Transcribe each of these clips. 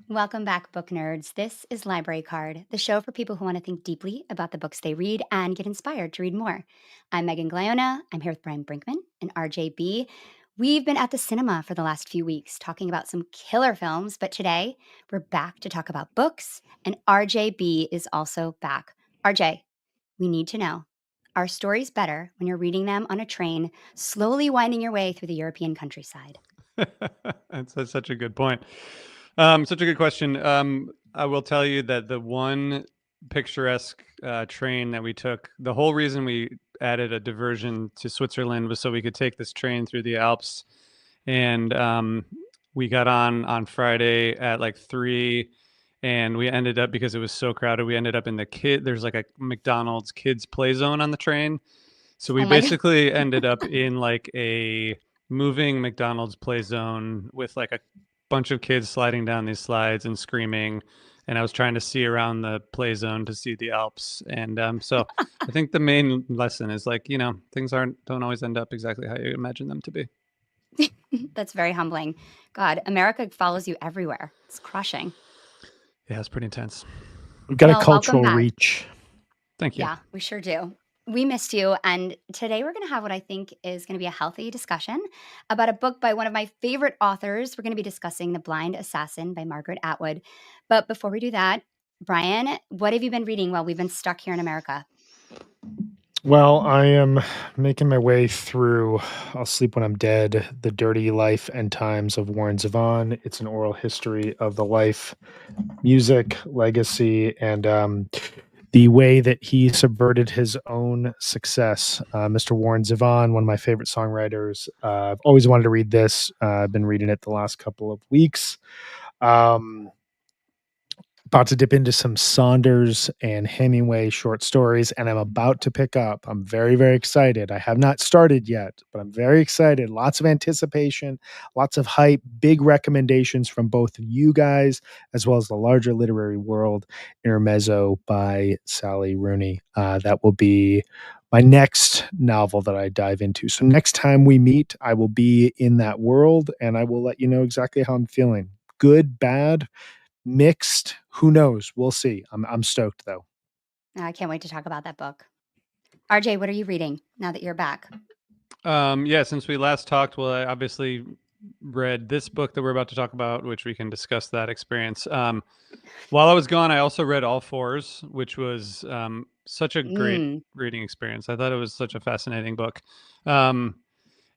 Welcome back, book nerds. This is Library Card, the show for people who want to think deeply about the books they read and get inspired to read more. I'm Megan Gliona. I'm here with Brian Brinkman and RJB. We've been at the cinema for the last few weeks talking about some killer films, but today we're back to talk about books, and RJB is also back. RJ, we need to know, are stories better when you're reading them on a train, slowly winding your way through the European countryside? That's such a good point. Such a good question. I will tell you that the one picturesque train that we took, the whole reason we added a diversion to Switzerland was so we could take this train through the Alps. And we got on Friday at like 3, and we ended up, because it was so crowded, we ended up in there's like a McDonald's kids play zone on the train. So we Oh my God. basically ended up in like a moving McDonald's play zone with like a bunch of kids sliding down these slides and screaming. And I was trying to see around the play zone to see the Alps. And so I think the main lesson is like, things don't always end up exactly how you imagine them to be. That's very humbling. God, America follows you everywhere. It's crushing. Yeah, it's pretty intense. We've got a Well, welcome cultural back. reach. Thank you. Yeah, we sure do. We missed you. And today we're going to have what I think is going to be a healthy discussion about a book by one of my favorite authors. We're going to be discussing The Blind Assassin by Margaret Atwood. But before we do that, Brian, what have you been reading while we've been stuck here in America? Well, I am making my way through I'll Sleep When I'm Dead, The Dirty Life and Times of Warren Zevon. It's an oral history of the life, music, legacy, and the way that he subverted his own success. Mr. Warren Zevon, one of my favorite songwriters. I've always wanted to read this. I've been reading it the last couple of weeks. About to dip into some Saunders and Hemingway short stories, and I'm about to pick up. I'm very, very excited. I have not started yet, but I'm very excited. Lots of anticipation, lots of hype, big recommendations from both of you guys, as well as the larger literary world. Intermezzo by Sally Rooney. That will be my next novel that I dive into. So next time we meet, I will be in that world, and I will let you know exactly how I'm feeling. Good, bad, mixed, who knows? We'll see. I'm stoked though. I can't wait to talk about that book. RJ, what are you reading now that you're back? Yeah, since we last talked, well, I obviously read this book that we're about to talk about, which we can discuss that experience. While I was gone, I also read All Fours, which was such a great reading experience. I thought it was such a fascinating book. And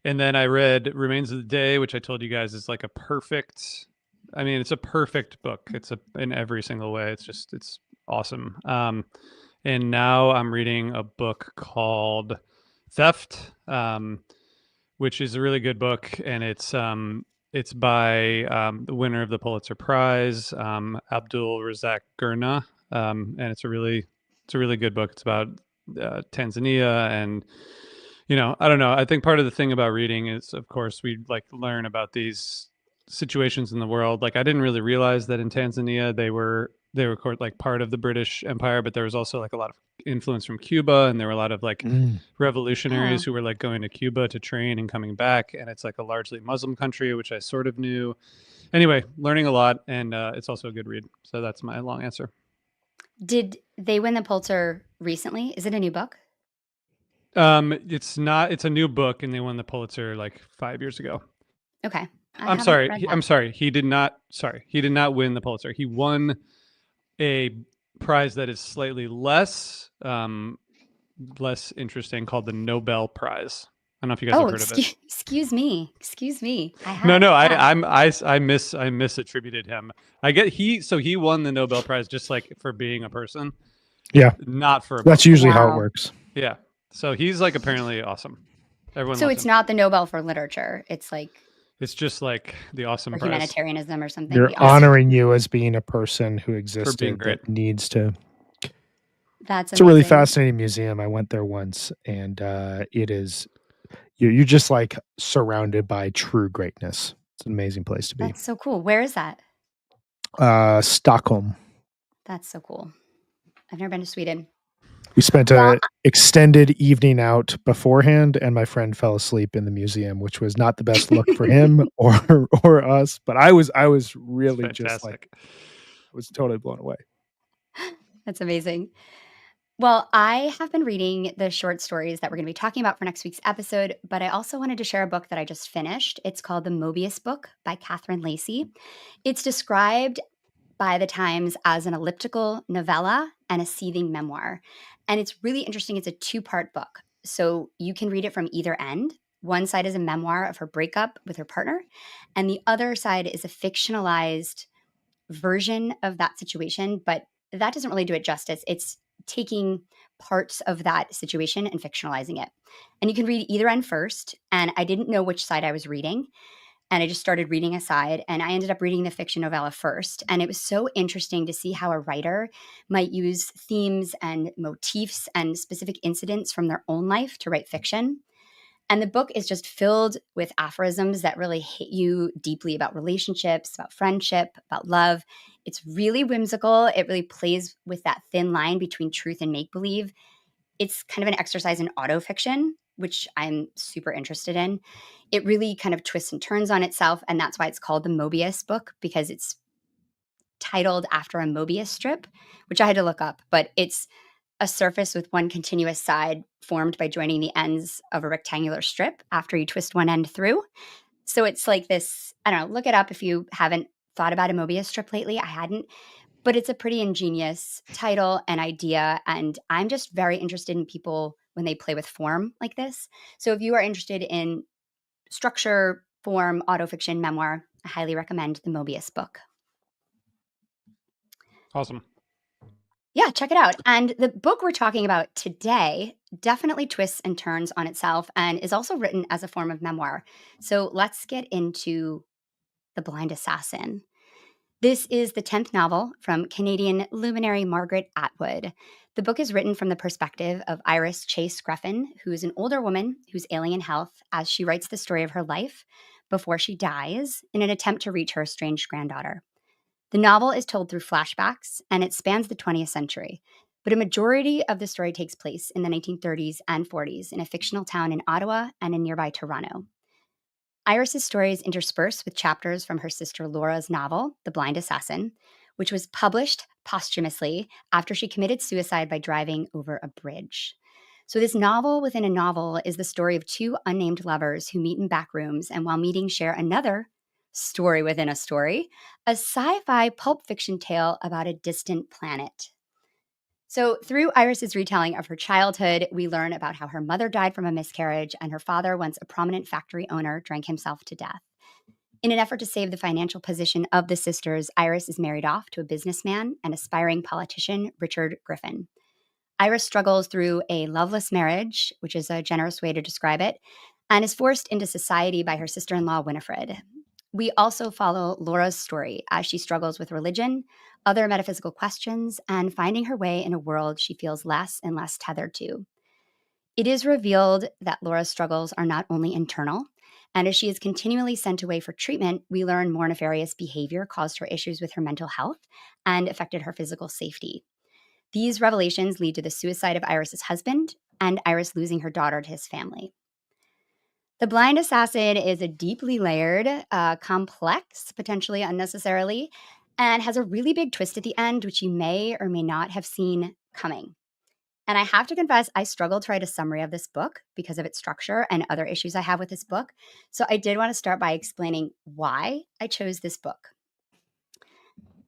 then I read Remains of the Day, which I told you guys is like it's a perfect book. In every single way. It's awesome. And now I'm reading a book called Theft, which is a really good book, and it's by the winner of the Pulitzer Prize, Abdul Razak Gurnah, and it's a really good book. It's about Tanzania, and I don't know. I think part of the thing about reading is, of course, we like learn about these situations in the world. Like I didn't really realize that in Tanzania they were like part of the British Empire, but there was also like a lot of influence from Cuba, and there were a lot of like revolutionaries who were like going to Cuba to train and coming back, and it's like a largely Muslim country, which I sort of knew. Anyway, learning a lot, and it's also a good read. So that's my long answer. Did they win the Pulitzer recently? Is it a new book? It's not. It's a new book, and they won the Pulitzer like 5 years ago. Okay. I'm sorry. He did not. Sorry, he did not win the Pulitzer. He won a prize that is slightly less interesting, called the Nobel Prize. I don't know if you guys have heard of it. Excuse me. I misattributed him. He won the Nobel Prize just like for being a person. Yeah, not for a that's usually how it works. Yeah, so he's like apparently awesome. Everyone. So it's not the Nobel for literature. It's just like the awesome prize. Humanitarianism or something. They're honoring you as being a person who existed great. that needs to. That's it's a really fascinating museum. I went there once, and it is you're just like surrounded by true greatness. It's an amazing place to be. That's so cool. Where is that? Stockholm. That's so cool. I've never been to Sweden. We spent Well, a extended evening out beforehand, and my friend fell asleep in the museum, which was not the best look for him or us, but I was It's really just like fantastic. I was totally blown away. that's amazing. Well, I have been reading the short stories that we're going to be talking about for next week's episode, but I also wanted to share a book that I just finished. It's called The Mobius Book by Catherine Lacey. It's described by the Times as an elliptical novella and a seething memoir. And it's really interesting. It's a two-part book. So you can read it from either end. One side is a memoir of her breakup with her partner, and the other side is a fictionalized version of that situation, but that doesn't really do it justice. It's taking parts of that situation and fictionalizing it. And you can read either end first. And I didn't know which side I was reading. And I just started reading a side, and I ended up reading the fiction novella first. And it was so interesting to see how a writer might use themes and motifs and specific incidents from their own life to write fiction. And the book is just filled with aphorisms that really hit you deeply about relationships, about friendship, about love. It's really whimsical. It really plays with that thin line between truth and make believe. It's kind of an exercise in autofiction, which I'm super interested in. It really kind of twists and turns on itself. And that's why it's called the Mobius book, because it's titled after a Mobius strip, which I had to look up, but it's a surface with one continuous side formed by joining the ends of a rectangular strip after you twist one end through. So it's like this, I don't know, look it up if you haven't thought about a Mobius strip lately. I hadn't, but it's a pretty ingenious title and idea. And I'm just very interested in people when they play with form like this. So if you are interested in structure, form, autofiction, memoir, I highly recommend the Mobius book. Awesome. Yeah, check it out. And the book we're talking about today definitely twists and turns on itself and is also written as a form of memoir. So let's get into The Blind Assassin. This is the 10th novel from Canadian luminary Margaret Atwood. The book is written from the perspective of Iris Chase Greffin, who is an older woman who's ailing in health as she writes the story of her life before she dies in an attempt to reach her estranged granddaughter. The novel is told through flashbacks and it spans the 20th century, but a majority of the story takes place in the 1930s and 40s in a fictional town in Ottawa and in nearby Toronto. Iris's story is interspersed with chapters from her sister Laura's novel, The Blind Assassin, which was published posthumously after she committed suicide by driving over a bridge. So, this novel within a novel is the story of two unnamed lovers who meet in back rooms and, while meeting, share another story within a story, a sci fi pulp fiction tale about a distant planet. So, through Iris's retelling of her childhood, we learn about how her mother died from a miscarriage and her father, once a prominent factory owner, drank himself to death. In an effort to save the financial position of the sisters, Iris is married off to a businessman and aspiring politician, Richard Griffin. Iris struggles through a loveless marriage, which is a generous way to describe it, and is forced into society by her sister in law, Winifred. We also follow Laura's story as she struggles with religion, other metaphysical questions, and finding her way in a world she feels less and less tethered to. It is revealed that Laura's struggles are not only internal, and as she is continually sent away for treatment, we learn more nefarious behavior caused her issues with her mental health and affected her physical safety. These revelations lead to the suicide of Iris's husband and Iris losing her daughter to his family. The Blind Assassin is a deeply layered, complex, potentially unnecessarily, and has a really big twist at the end, which you may or may not have seen coming. And I have to confess, I struggled to write a summary of this book because of its structure and other issues I have with this book. So I did want to start by explaining why I chose this book.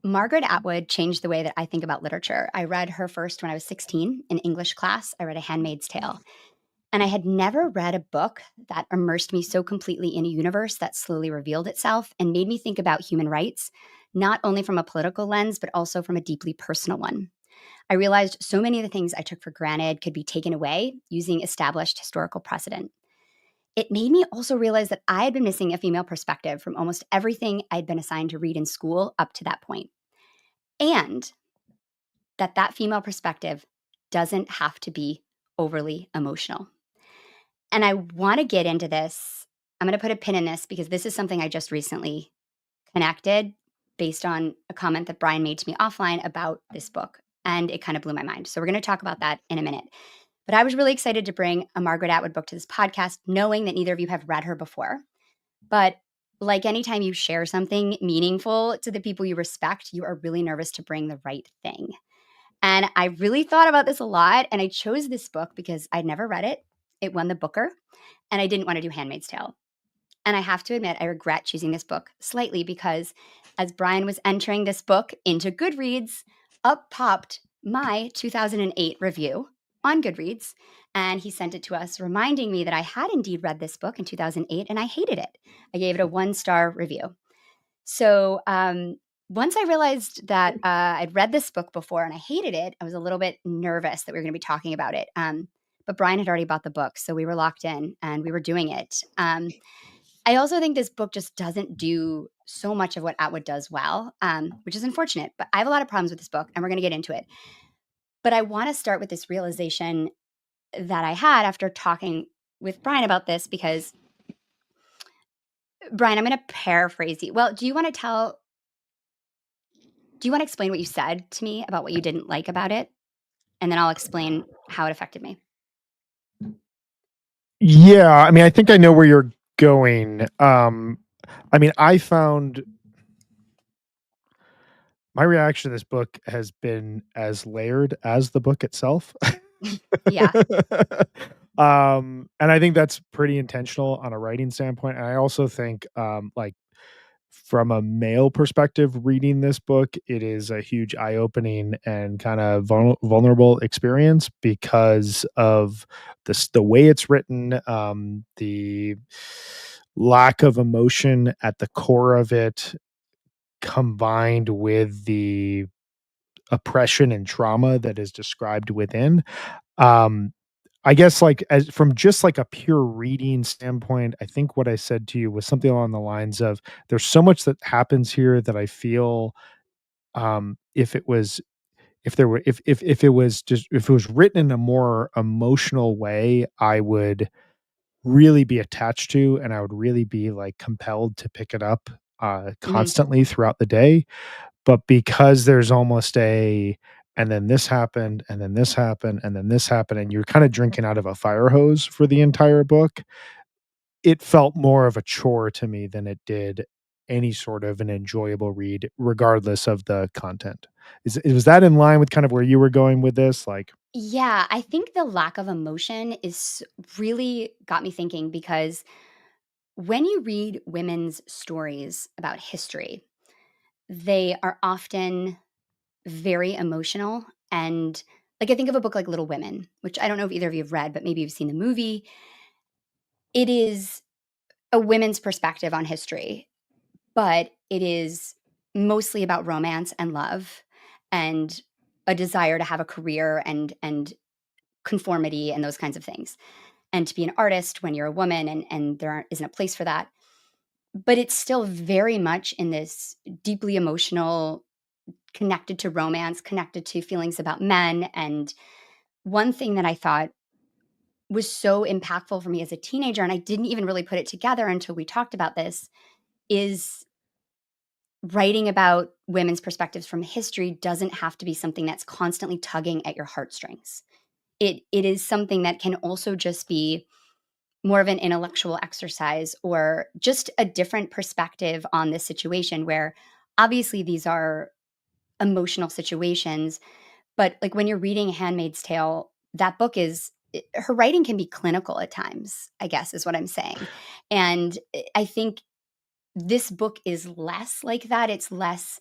Margaret Atwood changed the way that I think about literature. I read her first when I was 16 in English class. I read A Handmaid's Tale. And I had never read a book that immersed me so completely in a universe that slowly revealed itself and made me think about human rights, not only from a political lens, but also from a deeply personal one. I realized so many of the things I took for granted could be taken away using established historical precedent. It made me also realize that I had been missing a female perspective from almost everything I'd been assigned to read in school up to that point, and that female perspective doesn't have to be overly emotional. And I want to get into this. I'm going to put a pin in this because this is something I just recently connected based on a comment that Brian made to me offline about this book. and it kind of blew my mind. So we're going to talk about that in a minute. But I was really excited to bring a Margaret Atwood book to this podcast, knowing that neither of you have read her before. But like anytime you share something meaningful to the people you respect, you are really nervous to bring the right thing. And I really thought about this a lot. And I chose this book because I'd never read it. It won the Booker, and I didn't want to do Handmaid's Tale. And I have to admit, I regret choosing this book slightly because as Brian was entering this book into Goodreads, up popped my 2008 review on Goodreads. And he sent it to us, reminding me that I had indeed read this book in 2008 and I hated it. I gave it a 1-star review. So once I realized that I'd read this book before and I hated it, I was a little bit nervous that we were going to be talking about it. But Brian had already bought the book, so we were locked in and we were doing it. I also think this book just doesn't do so much of what Atwood does well, which is unfortunate. But I have a lot of problems with this book, and we're going to get into it. But I want to start with this realization that I had after talking with Brian about this, because Brian, I'm going to paraphrase you. Well, do you want to explain what you said to me about what you didn't like about it? And then I'll explain how it affected me. Yeah, I mean, I think I know where you're going. I mean, I found my reaction to this book has been as layered as the book itself. Yeah. And I think that's pretty intentional on a writing standpoint. And I also think, like, from a male perspective, reading this book, it is a huge eye-opening and kind of vulnerable experience because of the way it's written, the lack of emotion at the core of it, combined with the oppression and trauma that is described within. Um, I guess, like, as from just like a pure reading standpoint, I think what I said to you was something along the lines of there's so much that happens here that I feel, if it was if there were if it was just if it was written in a more emotional way, I would really be attached to, and I would really be like compelled to pick it up Hmm. constantly throughout the day. But because there's almost a and then this happened, and then this happened, and then this happened, and you're kind of drinking out of a fire hose for the entire book, it felt more of a chore to me than it did any sort of an enjoyable read, regardless of the content. Was that in line with kind of where you were going with this? Like, Yeah, I think the lack of emotion is really got me thinking, because when you read women's stories about history, they are often very emotional. And like, I think of a book like Little Women, which I don't know if either of you have read, but maybe you've seen the movie. It is a women's perspective on history, but it is mostly about romance and love and a desire to have a career and conformity and those kinds of things, and to be an artist when you're a woman, and there isn't a place for that. But it's still very much in this deeply emotional, connected to romance, connected to feelings about men. And one thing that I thought was so impactful for me as a teenager, and I didn't even really put it together until we talked about this, is writing about women's perspectives from history doesn't have to be something that's constantly tugging at your heartstrings. It is something that can also just be more of an intellectual exercise, or just a different perspective on this situation, where obviously these are emotional situations. But like, when you're reading Handmaid's Tale, that book is her writing can be clinical at times, I guess is what I'm saying. And I think this book is less like that. It's less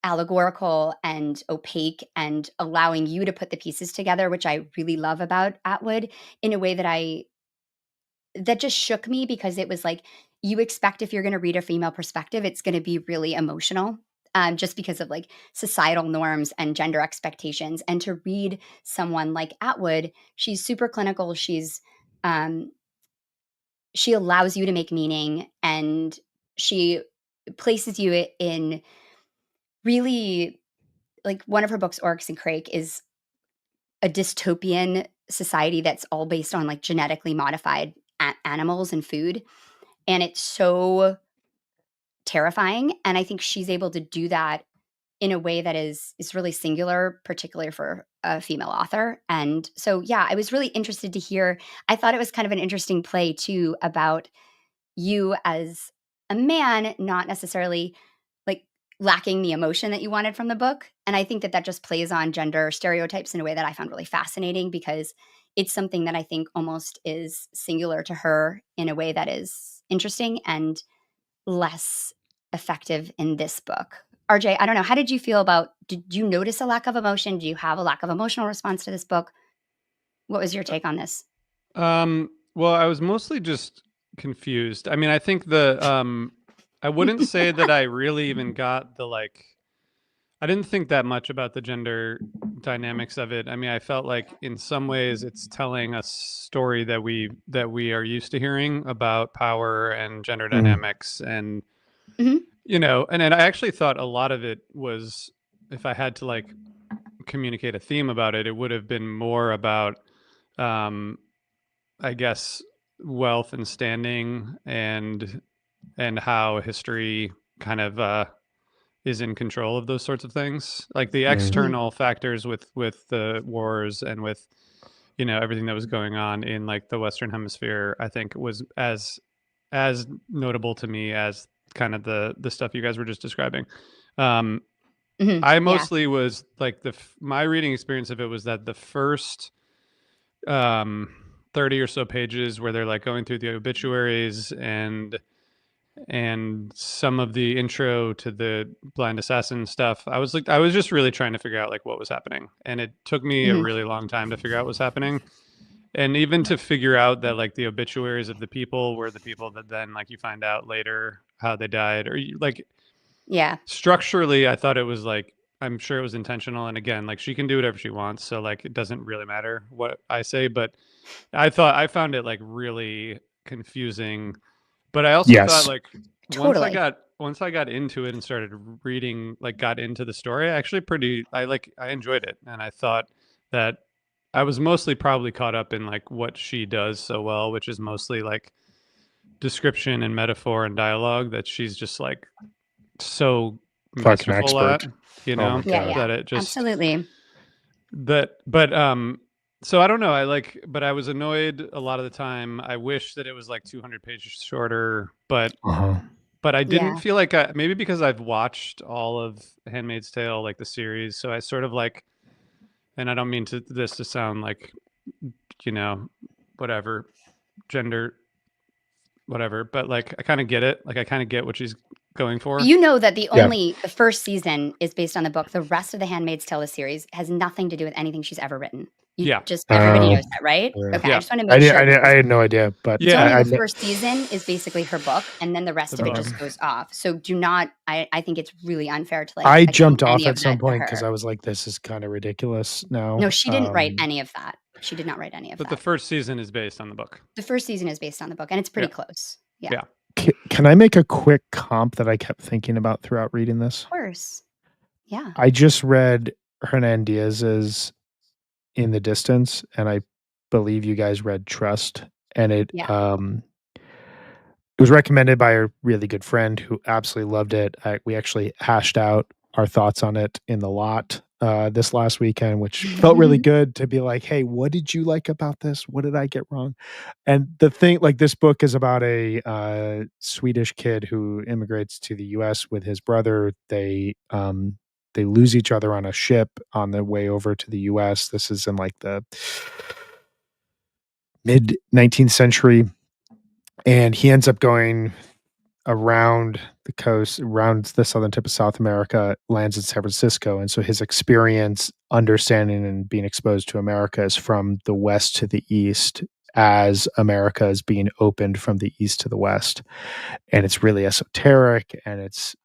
allegorical and opaque and allowing you to put the pieces together, which I really love about Atwood, in a way that just shook me, because it was like, you expect if you're going to read a female perspective, it's going to be really emotional, just because of like societal norms and gender expectations. And to read someone like Atwood, she's super clinical. Um, she allows you to make meaning, and she places you in really, like, one of her books, Oryx and Crake, is a dystopian society that's all based on like genetically modified animals and food. And it's so terrifying. And I think she's able to do that in a way that is really singular, particularly for a female author. And so, yeah, I was really interested to hear. I thought it was kind of an interesting play too about you as a man, not necessarily like lacking the emotion that you wanted from the book. And I think that that just plays on gender stereotypes in a way that I found really fascinating because it's something that I think almost is singular to her in a way that is interesting and less effective in this book. RJ, I don't know. How did you feel about, did you notice a lack of emotion? Do you have a lack of emotional response to this book? What was your take on this? Well, I was mostly just confused. I mean, I think I wouldn't say that I really even got I didn't think that much about the gender dynamics of it. I mean, I felt like in some ways it's telling a story that we are used to hearing about power and gender Mm. dynamics and Mhm. and then I actually thought a lot of it was, if I had to like communicate a theme about it, it would have been more about um I guess wealth and standing and how history kind of is in control of those sorts of things, like the Mm. Mhm. external factors with the wars and with everything that was going on in like the Western Hemisphere. I think was as notable to me as kind of the stuff you guys were just describing. Um, Mhm. I Yeah. mostly was like my reading experience of it was that the first um 30 or so pages where they're like going through the obituaries and some of the intro to the blind assassin stuff, I was just really trying to figure out like what was happening, and it took me a Mhm. really long time to figure out what was happening, and even to figure out that like the obituaries of the people were the people that then like you find out later how they died, or like Yeah. structurally I thought it was like, I'm sure it was intentional, and again, like she can do whatever she wants, so like it doesn't really matter what I say, but I found it like really confusing. But I also thought Yes. like Totally. once I got into it and started reading, like got into the story, I enjoyed it, and I thought that I was mostly probably caught up in like what she does so well, which is mostly like description and metaphor and dialogue that she's just like so Fucking masterful at, expert. you Oh my know, Yeah, God. yeah. that it just Absolutely. that but so I don't know, but I was annoyed a lot of the time. I wish that it was like 200 pages shorter, Uh-huh. but I didn't Yeah. feel like maybe because I've watched all of Handmaid's Tale, like the series, so I sort of like, and I don't mean to this to sound like, you know, whatever, gender, whatever, but like I kind of get it. Like I kind of get what she's going But for. you know that Yeah. the first season is based on the book. The rest of the Handmaid's Tale series has nothing to do with anything she's ever written. You Yeah. just everybody Oh, knows that, right? yeah. Okay, I Yeah. just wanna make sure I because had no idea, but it's Yeah. only the I first season is basically her book, and then the rest of it okay. just goes off. So do not I think it's really unfair to, like, I account jumped any off of at that some to point because her. I was like, this is kind of ridiculous No, now. she didn't write any of that. She did not write any of But the that. first season is based on the book. The first season is based on the book, and it's Yeah. pretty close. Yeah. Yeah. Can I make a quick comp that I kept thinking about throughout reading this? Of course. Yeah. I just read Hernan Diaz's In the Distance, and I believe you guys read Trust, and Yeah. it was recommended by a really good friend who absolutely loved it. We actually hashed out our thoughts on it in the lot this last weekend, which felt really good to be like, "Hey, what did you like about this? What did I get wrong?" And the thing, like, this book is about a Swedish kid who immigrates to the U.S. with his brother. They lose each other on a ship on the way over to the U.S. This is in like the mid 19th century, and he ends up going around the coast, around the southern tip of South America, lands in San Francisco. And so his experience, understanding and being exposed to America is from the west to the east as America is being opened from the east to the west. And it's really esoteric and it's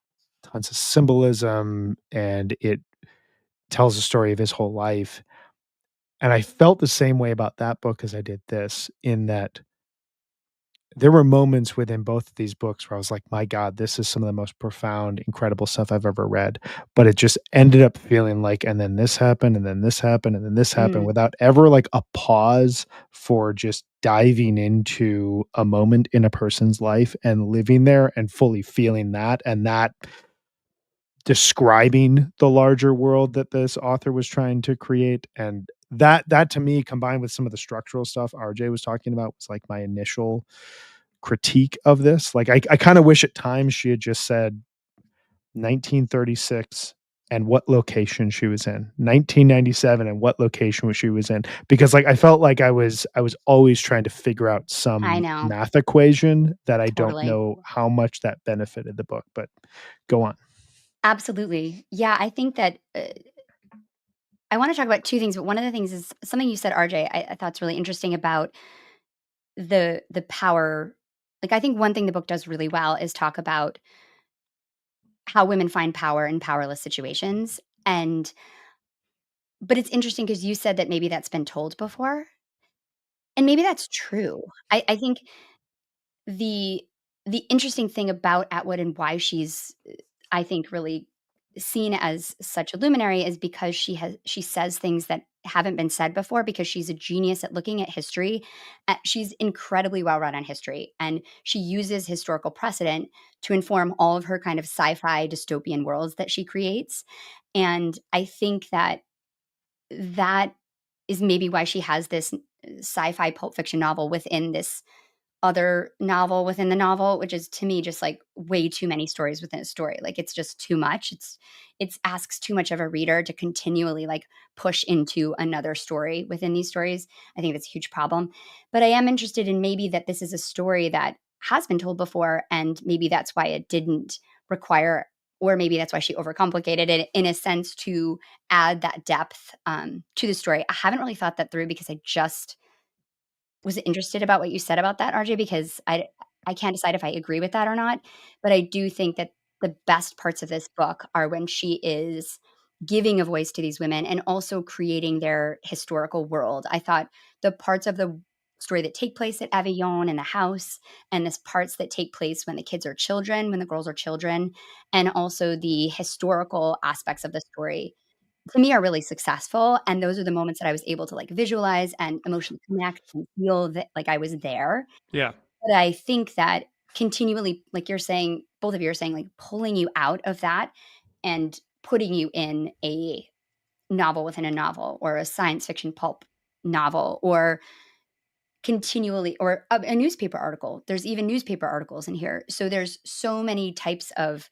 tons of symbolism and it tells the story of his whole life. And I felt the same way about that book as I did this, in that there were moments within both of these books where I was like, "My God, this is some of the most profound, incredible stuff I've ever read." But it just ended up feeling like, and then this happened, and then this happened, and then this happened, Mm. without ever like a pause for just diving into a moment in a person's life and living there and fully feeling that. And that describing the larger world that this author was trying to create, and that to me, combined with some of the structural stuff RJ was talking about, was like my initial critique of this. Like I kind of wish at times she had just said 1936 and what location she was in, 1997 and what location she was in, because like I felt like I was always trying to figure out I some know. math equation that I don't Totally. know how much that benefited the book, but go on. Absolutely. Yeah, I think that, I wanna talk about 2 things, but one of the things is something you said, RJ, I thought's really interesting about the power. Like, I think one thing the book does really well is talk about how women find power in powerless situations, and but it's interesting because you said that maybe that's been told before, and maybe that's true. I think the the interesting thing about Atwood and why she's, I think, really seen as such a luminary is because she says things that haven't been said before because she's a genius at looking at history. She's incredibly well read on history, and she uses historical precedent to inform all of her kind of sci-fi dystopian worlds that she creates. And I think that that is maybe why she has this sci-fi pulp fiction novel within this other novel within the novel, which is to me just like way too many stories within a story. Like it's just too much. It's asks too much of a reader to continually like push into another story within these stories. I think that's a huge problem. But I am interested in maybe that this is a story that has been told before, and maybe that's why it didn't require, or maybe that's why she overcomplicated it in a sense to add that depth to the story. I haven't really thought that through because I just was interested about what you said about that, RJ, because I can't decide if I agree with that or not, but I do think that the best parts of this book are when she is giving a voice to these women and also creating their historical world. I thought the parts of the story that take place at Avignon and the house, and the parts that take place when the kids are children, when the girls are children, and also the historical aspects of the story to me are really successful, and those are the moments that I was able to, like, visualize and emotionally connect and feel that, like, I was there. Yeah. But I think that continually, like you're saying, both of you are saying, like, pulling you out of that and putting you in a novel within a novel or a science fiction pulp novel or continually or a newspaper article. There's even newspaper articles in here. So there's so many types of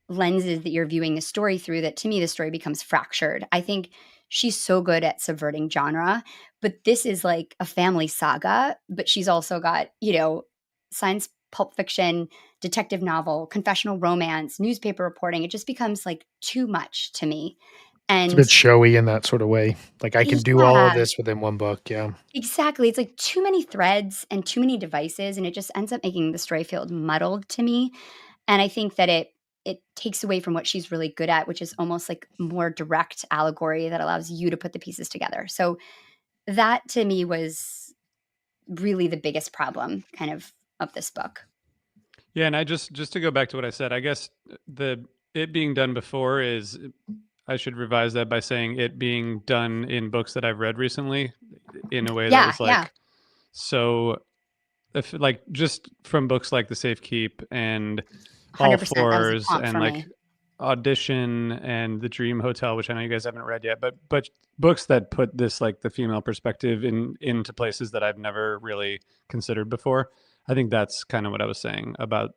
lenses that you're viewing the story through that to me the story becomes fractured. I think she's so good at subverting genre, but this is like a family saga, but she's also got, science pulp fiction, detective novel, confessional romance, newspaper reporting. It just becomes like too much to me. It's a And bit showy in that sort of way. Like I can do all of yeah, this within one book. Yeah. exactly. It's like too many threads and too many devices and it just ends up making the story feel muddled to me. And I think that it takes away from what she's really good at, which is almost like more direct allegory that allows you to put the pieces together. So that to me was really the biggest problem kind of this book. Yeah, and I just to go back to what I said, I guess the it being done before is I should revise that by saying it being done in books that I've read recently in a way that Yeah, was yeah. like so if like just from books like The Safe Keep and All 100%. That was a Fours prompt and for like me. Audition and The Dream Hotel, which I know you guys haven't read yet, but books that put this like the female perspective into places that I've never really considered before. I think that's kind of what I was saying about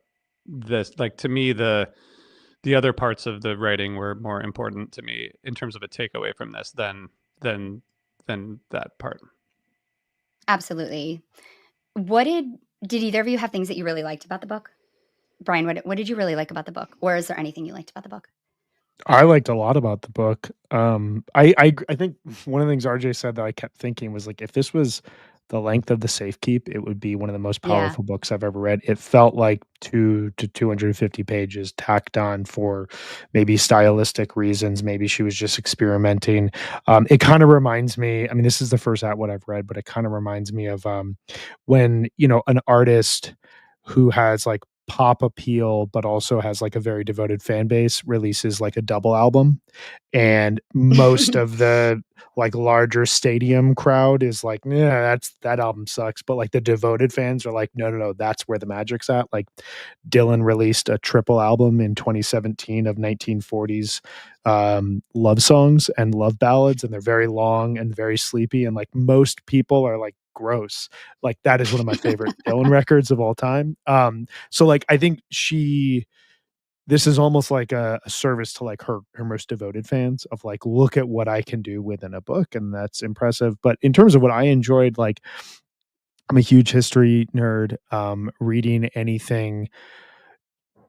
this. Like to me, the other parts of the writing were more important to me in terms of a takeaway from this than than that part. Absolutely. What did either of you have things that you really liked about the book? Brian, what did you really like about the book? Or is there anything you liked about the book? I liked a lot about the book. I think one of the things RJ said that I kept thinking was like, if this was the length of the Safekeep, it would be one of the most Yeah. powerful books I've ever read. It felt like 2 to 250 pages tacked on for maybe stylistic reasons. Maybe she was just experimenting. It kind of reminds me. I mean, this is the first Atwood I've read, but it kind of reminds me of when an artist who has like pop appeal, but also has like a very devoted fan base, releases like a double album. And most of the like larger stadium crowd is like, yeah, that album sucks. But like the devoted fans are like, no, no, no, that's where the magic's at. Like Dylan released a triple album in 2017 of 1940s love songs and love ballads, and they're very long and very sleepy. And like most people are like, gross. Like that is one of my favorite Dylan records of all time. So like I think this is almost like a service to like her most devoted fans of like, look at what I can do within a book, and that's impressive. But in terms of what I enjoyed, like I'm a huge history nerd. Reading anything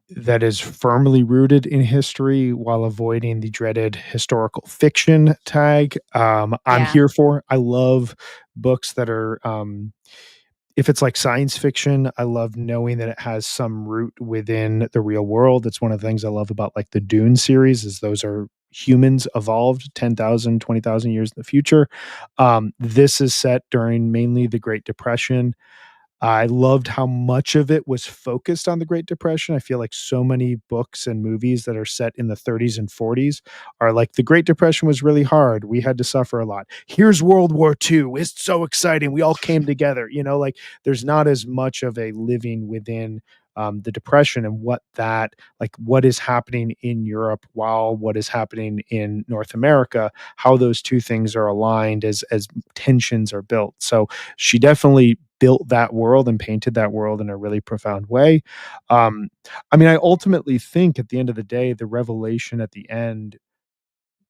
that is firmly rooted in history while avoiding the dreaded historical fiction tag, I'm Yeah. here for. I love books that are if it's like science fiction, I love knowing that it has some root within the real world. It's one of the things I love about like the Dune series is those are humans evolved 10,000, 20,000 years in the future. This is set during mainly the Great Depression. I loved how much of it was focused on the Great Depression. I feel like so many books and movies that are set in the 30s and 40s are like, the Great Depression was really hard. We had to suffer a lot. Here's World War II. It's so exciting. We all came together. You know, like there's not as much of a living within the Depression and what is happening in Europe while what is happening in North America, how those two things are aligned as tensions are built. So she definitely built that world and painted that world in a really profound way. Um, I mean, I ultimately think at the end of the day, the revelation at the end,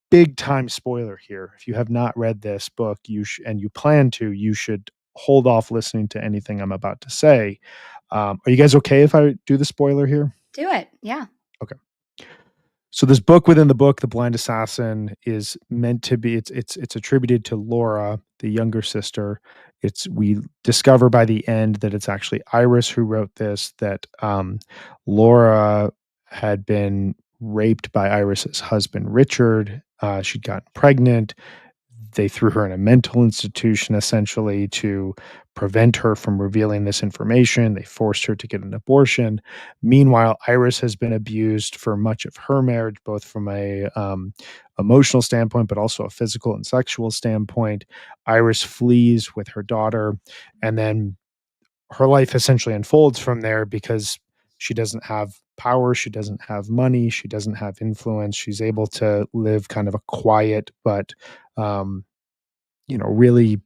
big time spoiler here. If you have not read this book, and you plan to, you should hold off listening to anything I'm about to say. Are you guys okay if I do the spoiler here? Do it. Yeah. Okay. So this book within the book, The Blind Assassin, is meant to be it's attributed to Laura, the younger sister. It's we discover by the end that it's actually Iris who wrote this, that Laura had been raped by Iris's husband Richard. She'd gotten pregnant. They threw her in a mental institution essentially to prevent her from revealing this information. They forced her to get an abortion. Meanwhile, Iris has been abused for much of her marriage, both from a emotional standpoint, but also a physical and sexual standpoint. Iris flees with her daughter, and then her life essentially unfolds from there because she doesn't have power, she doesn't have money, she doesn't have influence. She's able to live kind of a quiet but um, really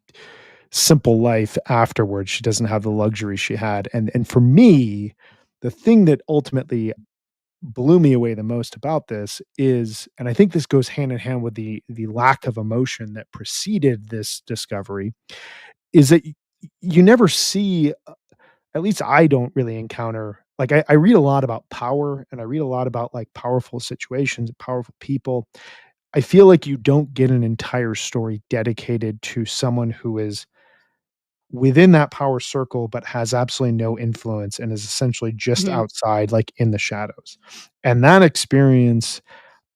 simple life afterwards. She doesn't have the luxury she had. And for me, the thing that ultimately blew me away the most about this is, and I think this goes hand in hand with the lack of emotion that preceded this discovery, is that you never see, at least I don't really encounter, like I read a lot about power and I read a lot about like powerful situations, powerful people. I feel like you don't get an entire story dedicated to someone who is within that power circle, but has absolutely no influence and is essentially just Mhm. outside, like in the shadows. And that experience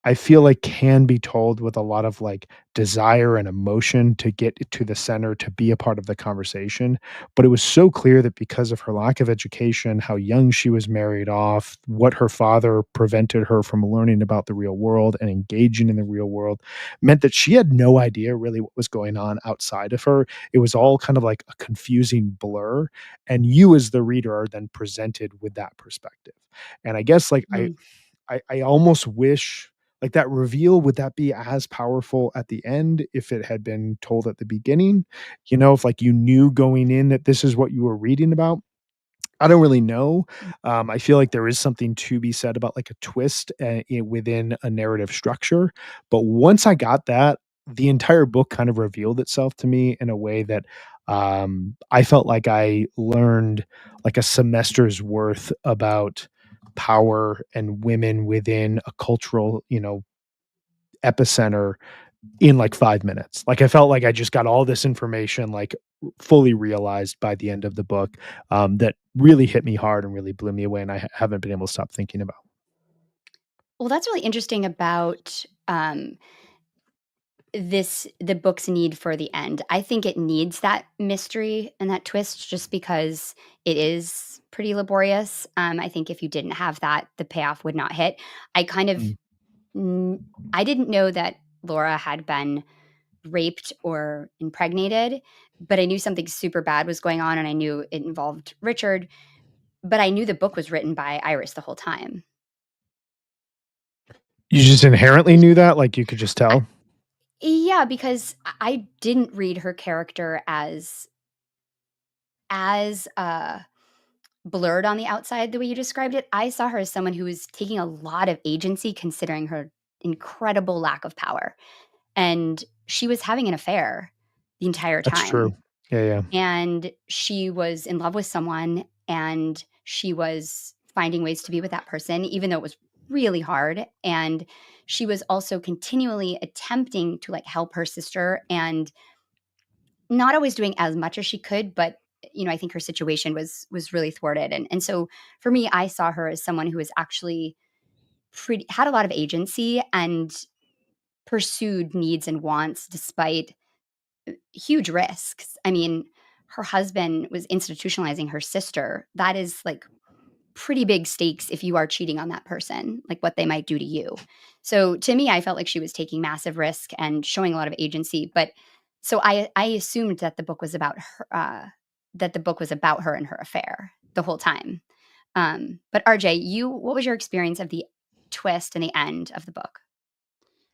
I feel like can be told with a lot of like desire and emotion to get to the center, to be a part of the conversation. But it was so clear that because of her lack of education, how young she was married off, what her father prevented her from learning about the real world and engaging in the real world, meant that she had no idea really what was going on outside of her. It was all kind of like a confusing blur. And you, as the reader, are then presented with that perspective. And I guess like Mm. I almost wish like that reveal, would that be as powerful at the end if it had been told at the beginning? You know, if like you knew going in that this is what you were reading about? I don't really know. I feel like there is something to be said about like a twist within a narrative structure. But once I got that, the entire book kind of revealed itself to me in a way that I felt like I learned like a semester's worth about power and women within a cultural, epicenter in like 5 minutes. Like I felt like I just got all this information like fully realized by the end of the book, that really hit me hard and really blew me away, and I haven't been able to stop thinking about. Well, that's really interesting about the book's need for the end. I think it needs that mystery and that twist just because it is pretty laborious. I think if you didn't have that, the payoff would not hit. I kind of Mm. I didn't know that Laura had been raped or impregnated, but I knew something super bad was going on and I knew it involved Richard, but I knew the book was written by Iris the whole time. You just inherently knew that? Like, you could just I, tell? yeah, because I didn't read her character as blurred on the outside the way you described it. I saw her as someone who was taking a lot of agency considering her incredible lack of power. And she was having an affair the entire That's true. time. Yeah, yeah. And she was in love with someone and she was finding ways to be with that person, even though it was really hard. And she was also continually attempting to like help her sister and not always doing as much as she could, but I think her situation was really thwarted. And so for me, I saw her as someone who was actually pretty had a lot of agency and pursued needs and wants despite huge risks. I mean, her husband was institutionalizing her sister. That is like pretty big stakes if you are cheating on that person, like what they might do to you. So to me, I felt like she was taking massive risk and showing a lot of agency. But so I assumed that the book was about her, that the book was about her and her affair the whole time. But RJ, what was your experience of the twist and the end of the book?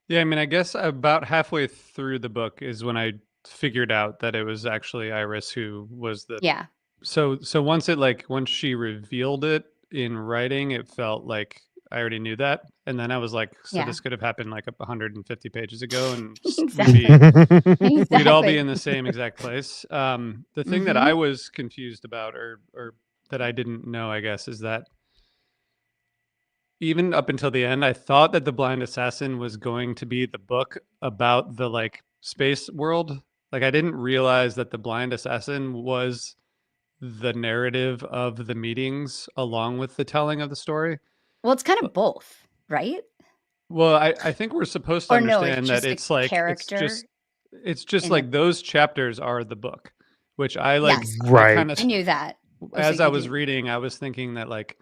Yeah, I mean, I guess about halfway through the book is when I figured out that it was actually Iris who was the Yeah, so once she revealed it in writing, it felt like I already knew that. And then I was like, so yeah, this could have happened like 150 pages ago and exactly, we'd all be exactly. in the same exact place. The thing that Hmm. I was confused about or that I didn't know, I guess, is that even up until the end, I thought that The Blind Assassin was going to be the book about the like space world. Like I didn't realize that The Blind Assassin was the narrative of the meetings along with the telling of the story. Well, it's kind Uh, of both, right? Well, I think we're supposed to Or no, it's understand that just a it's like character it's just in the like those chapters are the book, which I like yes, I kind I of Right. knew that. Oh, so as I you was did. reading, I was thinking that like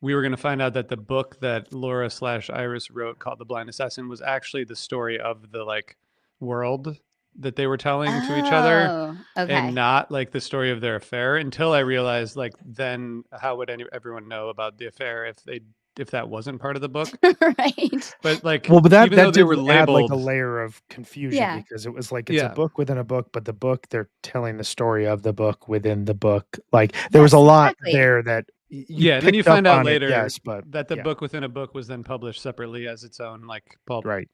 we were going to find out that the book that Laura slash Iris wrote called The Blind Assassin was actually the story of the like world that they were telling to each other Oh, and okay. not like the story of their affair until I realized like then how would everyone know about the affair if that wasn't part of the book? Right. But like Well, but that even though that they did were add, like, a labeled, layer of confusion Yeah. because it was like it's a yeah, book within a book, but the book, they're telling the story of the book within the book. Like, there was a Yes, lot exactly. there that you yeah, and then you picked up find out on it, later yes, but that the yeah, book within a book was then published separately as its own like pulp, right.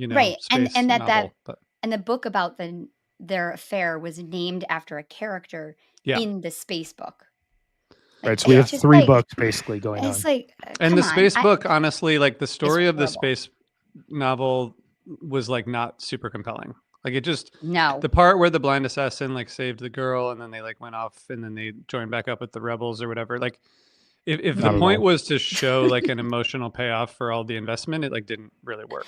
Right. space And that novel. But and the book about their affair was named after a character yeah, in the space book. Like Right, so we yeah. have it's just 3 like books basically going it's on. like And come the on. space book, honestly, like the It's story of the horrible. space novel was like not super compelling. Like it just No. the part where the blind assassin like saved the girl and then they like went off and then they joined back up with the rebels or whatever. Like if the Not at Mhm. point all. was to show like an emotional payoff for all the investment, it like didn't really work.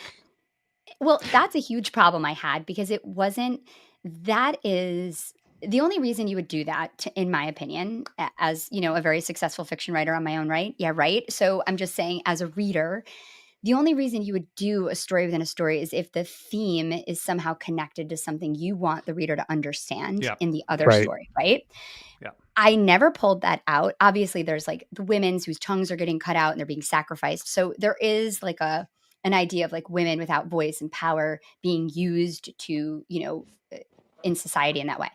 Well, that's a huge problem I had because it wasn't that is the only reason you would do that, in my opinion, as a very successful fiction writer on my own right. Yeah, right. So I'm just saying, as a reader, the only reason you would do a story within a story is if the theme is somehow connected to something you want the reader to understand Yeah. in the other Right. story, right? Yeah. I never pulled that out. Obviously, there's like the women's whose tongues are getting cut out and they're being sacrificed. So there is like an idea of like women without voice and power being used to, in society in that way.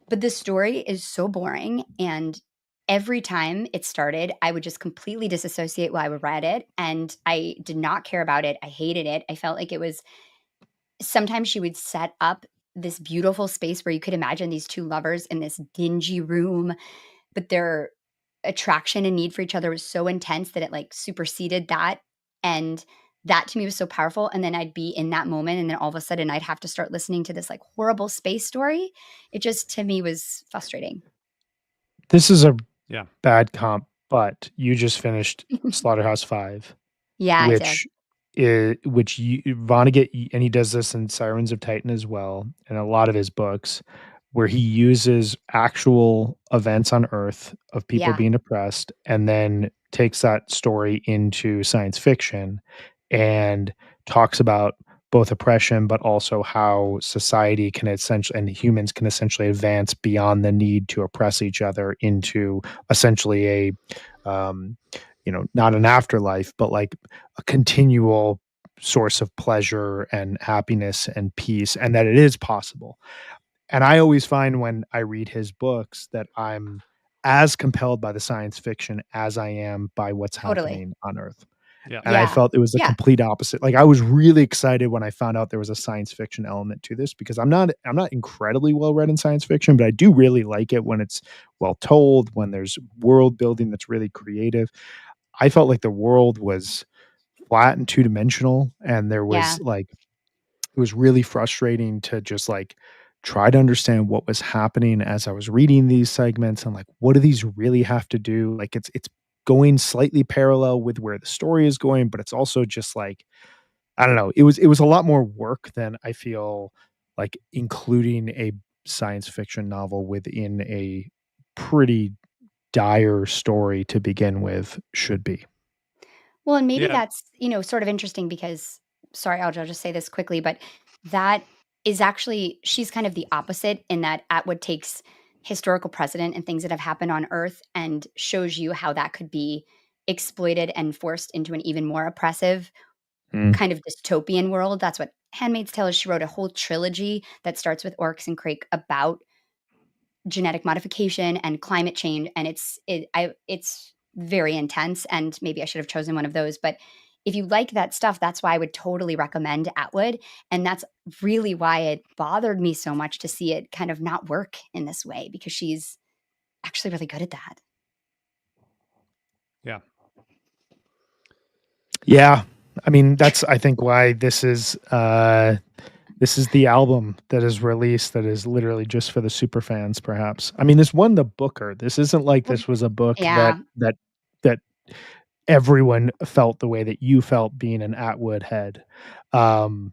But the story is so boring and every time it started, I would just completely disassociate while I would read it and I did not care about it. I hated it. I felt like it was sometimes she would set up this beautiful space where you could imagine these two lovers in this dingy room, but their attraction and need for each other was so intense that it like superseded that. And that to me was so powerful. And then I'd be in that moment, and then all of a sudden I'd have to start listening to this like horrible space story. It just to me was frustrating. This is a Yeah. bad comp, but you just finished Slaughterhouse-Five, Yeah, I did. which which Vonnegut, and he does this in Sirens of Titan as well, and a lot of his books, where he uses actual events on Earth of people Yeah, being oppressed, and then takes that story into science fiction and talks about both oppression, but also how society can essentially and humans can essentially advance beyond the need to oppress each other into essentially a um, not an afterlife, but like a continual source of pleasure and happiness and peace, and that it is possible. And I always find when I read his books that I'm as compelled by the science fiction as I am by what's totally. happening on Earth. Yeah. And I Yeah. felt it was the Yeah, complete opposite. Like I was really excited when I found out there was a science fiction element to this because I'm not incredibly well read in science fiction, but I do really like it when it's well told, when there's world building that's really creative. I felt like the world was flat and two-dimensional, and there yeah. was like it was really frustrating to just like try to understand what was happening as I was reading these segments and like what do these really have to do? Like it's going slightly parallel with where the story is going, but it's also just like I don't know. It was a lot more work than I feel like including a science fiction novel within a pretty dire story to begin with should be. Well, and maybe Yeah. that's, sort of interesting because sorry, I'll just say this quickly, but that is actually she's kind of the opposite in that Atwood takes historical precedent and things that have happened on Earth and shows you how that could be exploited and forced into an even more oppressive Mm. kind of dystopian world. That's what Handmaid's Tale is. She wrote a whole trilogy that starts with Orcs and Crake about genetic modification and climate change, and it's very intense, and maybe I should have chosen one of those, but if you like that stuff, that's why I would totally recommend Atwood, and that's really why it bothered me so much to see it kind of not work in this way because she's actually really good at that. Yeah. Yeah. I mean, that's I think why this is the album that is released that is literally just for the super fans, perhaps. I mean, this won the Booker. This isn't like Well, this was a book that yeah. that everyone felt the way that you felt being an Atwood head. Um,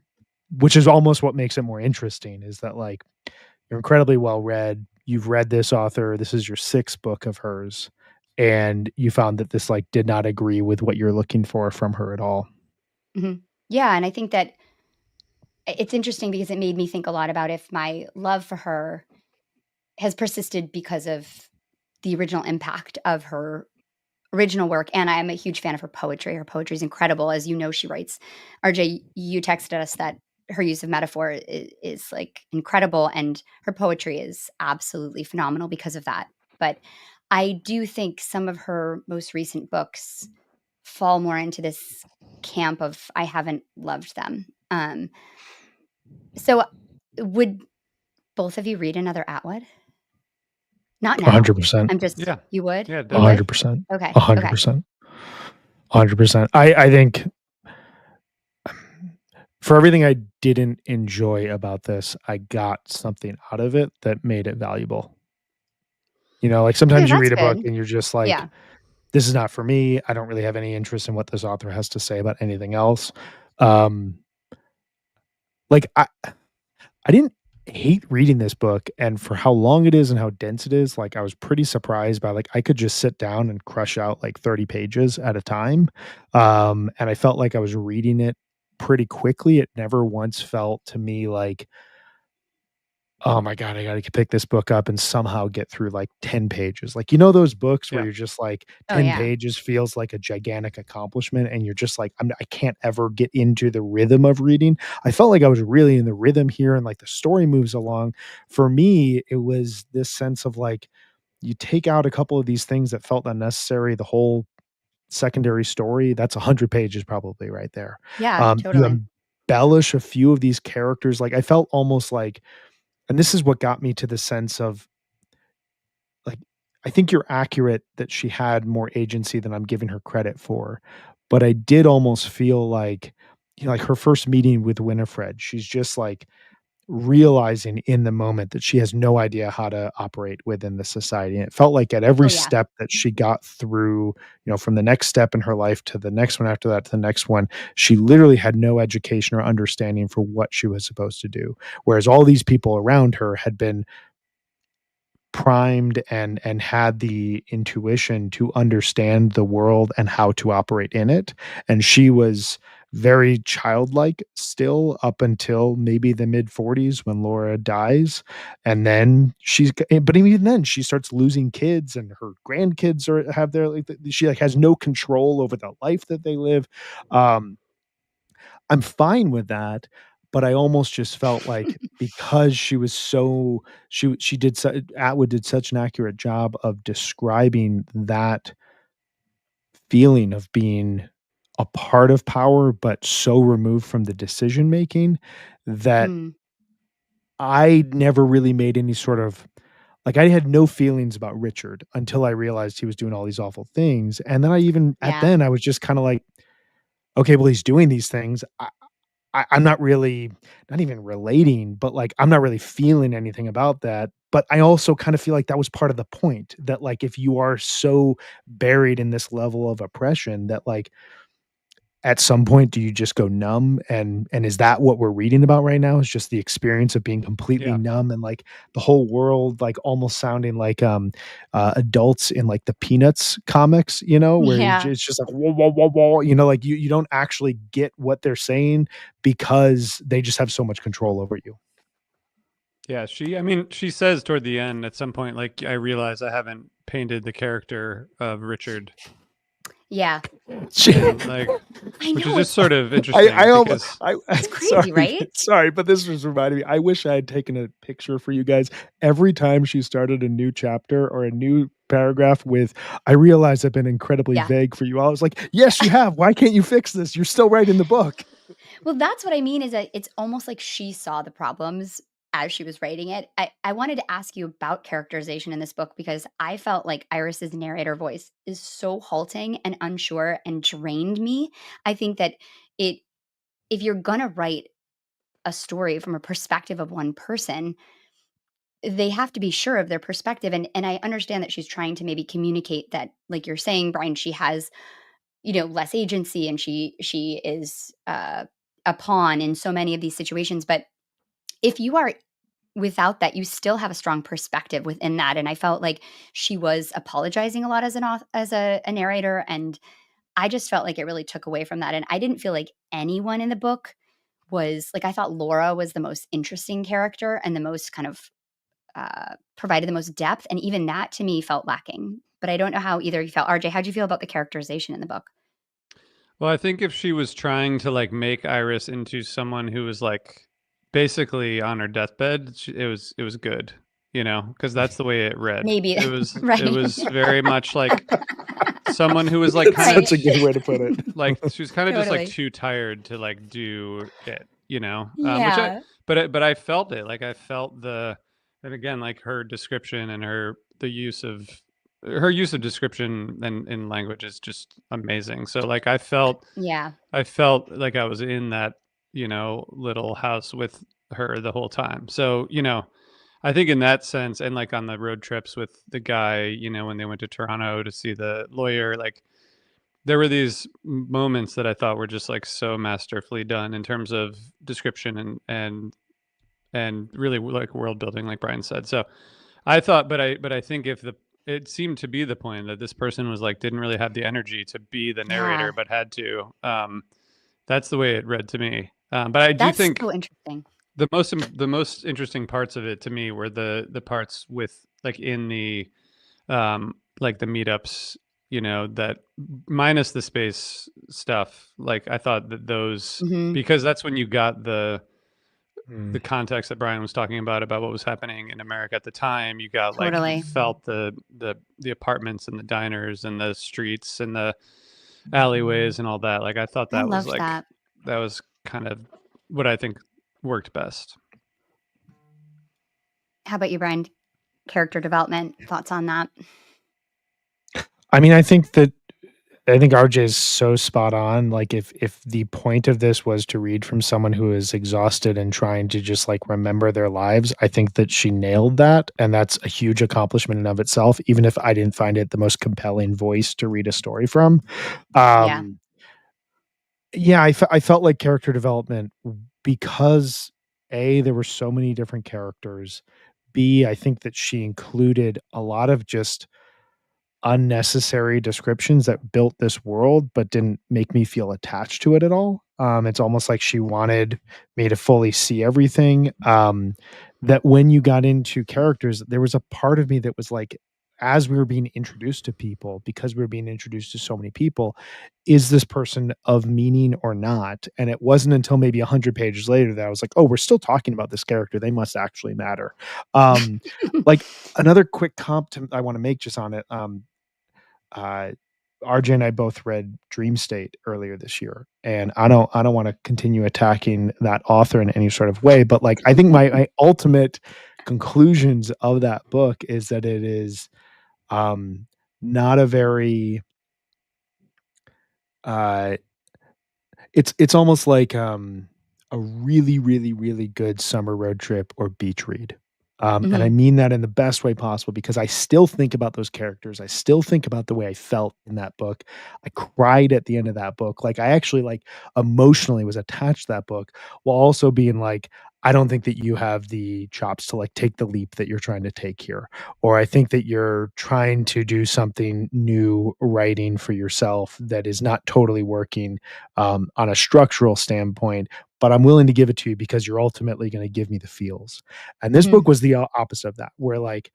which is almost what makes it more interesting is that like you're incredibly well read. You've read this author. This is your sixth book of hers. And you found that this like did not agree with what you're looking for from her at all. Mhm. Yeah, and I think that it's interesting because it made me think a lot about if my love for her has persisted because of the original impact of her original work, and I am a huge fan of her poetry. Her poetry is incredible. As you know, she writes RJ, you texted us that her use of metaphor is, like, incredible, and her poetry is absolutely phenomenal because of that. But I do think some of her most recent books fall more into this camp of I haven't loved them. So would both of you read another Atwood? Not now. 100%. I'm just Yeah. you would? Yeah, You would? definitely. 100%. Okay, okay. 100%. 100%. I think for everything I didn't enjoy about this, I got something out of it that made it valuable. Like Okay, sometimes you that's read a book good. and you're just like, Yeah. this is not for me. I don't really have any interest in what this author has to say about anything else. Um, like I didn't hate reading this book, and for how long it is and how dense it is, like I was pretty surprised by like I could just sit down and crush out like 30 pages at a time. And I felt like I was reading it pretty quickly. It never once felt to me like, oh my god, I got to pick this book up and somehow get through like 10 pages. Like those books where Yeah. you're just like Oh, 10 yeah. pages feels like a gigantic accomplishment and you're just like I can't ever get into the rhythm of reading. I felt like I was really in the rhythm here and like the story moves along. For me, it was this sense of like you take out a couple of these things that felt unnecessary, the whole secondary story, that's 100 pages probably right there. Yeah, You totally. embellish a few of these characters. Like I felt almost like and this is what got me to the sense of, like, I think you're accurate that she had more agency than I'm giving her credit for, but I did almost feel like, like her first meeting with Winifred, she's just like realizing in the moment that she has no idea how to operate within the society. And it felt like at every Oh, yeah. step that she got through, from the next step in her life to the next one after that to the next one, she literally had no education or understanding for what she was supposed to do. Whereas all these people around her had been primed and had the intuition to understand the world and how to operate in it, and she was very childlike still up until maybe the mid 40s when Laura dies. And then but even then she starts losing kids, and her grandkids have their, like, she like has no control over the life that they live. um I'm fine with that, but I almost just felt like because she was so she did Atwood did such an accurate job of describing that feeling of being a part of power, but so removed from the decision making that Mm, I never really made any sort of, like, I had no feelings about Richard until I realized he was doing all these awful things. And then yeah. then I was just kind of like, okay, well, he's doing these things. I'm not really, not even relating, but, like, I'm not really feeling anything about that. But I also kind of feel like that was part of the point, that, like, if you are so buried in this level of oppression that, like, at some point, do you just go numb? And is that what we're reading about right now, is just the experience of being completely Yeah. numb, and, like, the whole world, like, almost sounding like, adults in, like, the Peanuts comics, where Yeah. it's just like, "Whoa, whoa, whoa, whoa," like, you don't actually get what they're saying because they just have so much control over you. Yeah, I mean, she says toward the end at some point, like, I realize I haven't painted the character of Richard, Yeah. She and like, I which is know, just it's sort of I interesting almo because, I it's crazy, sorry, right? sorry, but this was reminding me, I wish I had taken a picture for you guys. Every time she started a new chapter or a new paragraph with, "I realize I've been incredibly Yeah. vague for you," I was like, "Yes, you have. Why can't you fix this? You're still writing the book." Well, that's what I mean is that it's almost like she saw the problems as she was writing it. I wanted to ask you about characterization in this book because I felt like Iris's narrator voice is so halting and unsure and drained me. I think that it if you're gonna write a story from a perspective of one person, they have to be sure of their perspective. And I understand that she's trying to maybe communicate that, like you're saying, Brian, she has less agency and she is a pawn in so many of these situations. But if you are without that, you still have a strong perspective within that. And I felt like she was apologizing a lot as a narrator, and I just felt like it really took away from that. And I didn't feel like anyone in the book was like, I thought Laura was the most interesting character and the most kind of provided the most depth, and even that to me felt lacking. But I don't know how either you felt. RJ, how'd you feel about the characterization in the book? well, I think if she was trying to like make Iris into someone who was like basically on her deathbed, it was good, because that's the way it read. Maybe. It Right. was very much like someone who was like That's kind of Right. such a good way to put it. like she was kind of just like Totally. too tired to like do it, which I Yeah. but I felt it. Like I felt and again, like her description and her use of description and in language is just amazing. So like Yeah. I felt like I was in that, little house with her the whole time. So, I think in that sense, and like on the road trips with the guy, when they went to Toronto to see the lawyer, like there were these moments that I thought were just like so masterfully done in terms of description and really like world building, like Brian said. So I thought, but I think if it seemed to be the point that this person was like didn't really have the energy to be the narrator, Yeah. but had to. That's the way it read to me. But I do That's think so interesting. the most interesting parts of it to me were the parts with like in the like the meetups, that minus the space stuff. Like I thought that those, Mhm. because that's when you got Mm. the context that Brian was talking about what was happening in America at the time. You got like you Totally. felt the apartments and the diners and the streets and the alleyways and all that. Like I thought I that was loved like that. that was kind of what I think worked best. How about you, Brian? Character development, thoughts on that? I mean, I think that I think RJ is so spot on. Like if the point of this was to read from someone who is exhausted and trying to just like remember their lives, I think that she nailed that, and that's a huge accomplishment in of itself, even if I didn't find it the most compelling voice to read a story from. Yeah. Um yeah, I felt like character development because A, there were so many different characters. B, I think that she included a lot of just unnecessary descriptions that built this world, but didn't make me feel attached to it at all. It's almost like she wanted me to fully see everything. That when you got into characters, there was a part of me that was like, as we were being introduced to people, because we were being introduced to so many people, is this person of meaning or not? And it wasn't until maybe 100 pages later that I was like, oh, we're still talking about this character. They must actually matter. Um, like another quick I want to make just on it. Uh, RJ and I both read Dream State earlier this year, and I don't want to continue attacking that author in any sort of way, but like I think my ultimate conclusions of that book is that it is um, not a very uh, it's almost like, a really, really, really good summer road trip or beach read. And I Mhm. mean that in the best way possible because I still think about those characters. I still think about the way I felt in that book. I cried at the end of that book. Like, I actually, like, emotionally was attached to that book while also being like, "I don't think that you have the chops to, like, take the leap that you're trying to take here." Or, "I think that you're trying to do something new writing for yourself that is not totally working on a structural standpoint, but I'm willing to give it to you because you're ultimately going to give me the feels." And this book Mhm. was the opposite of that, where like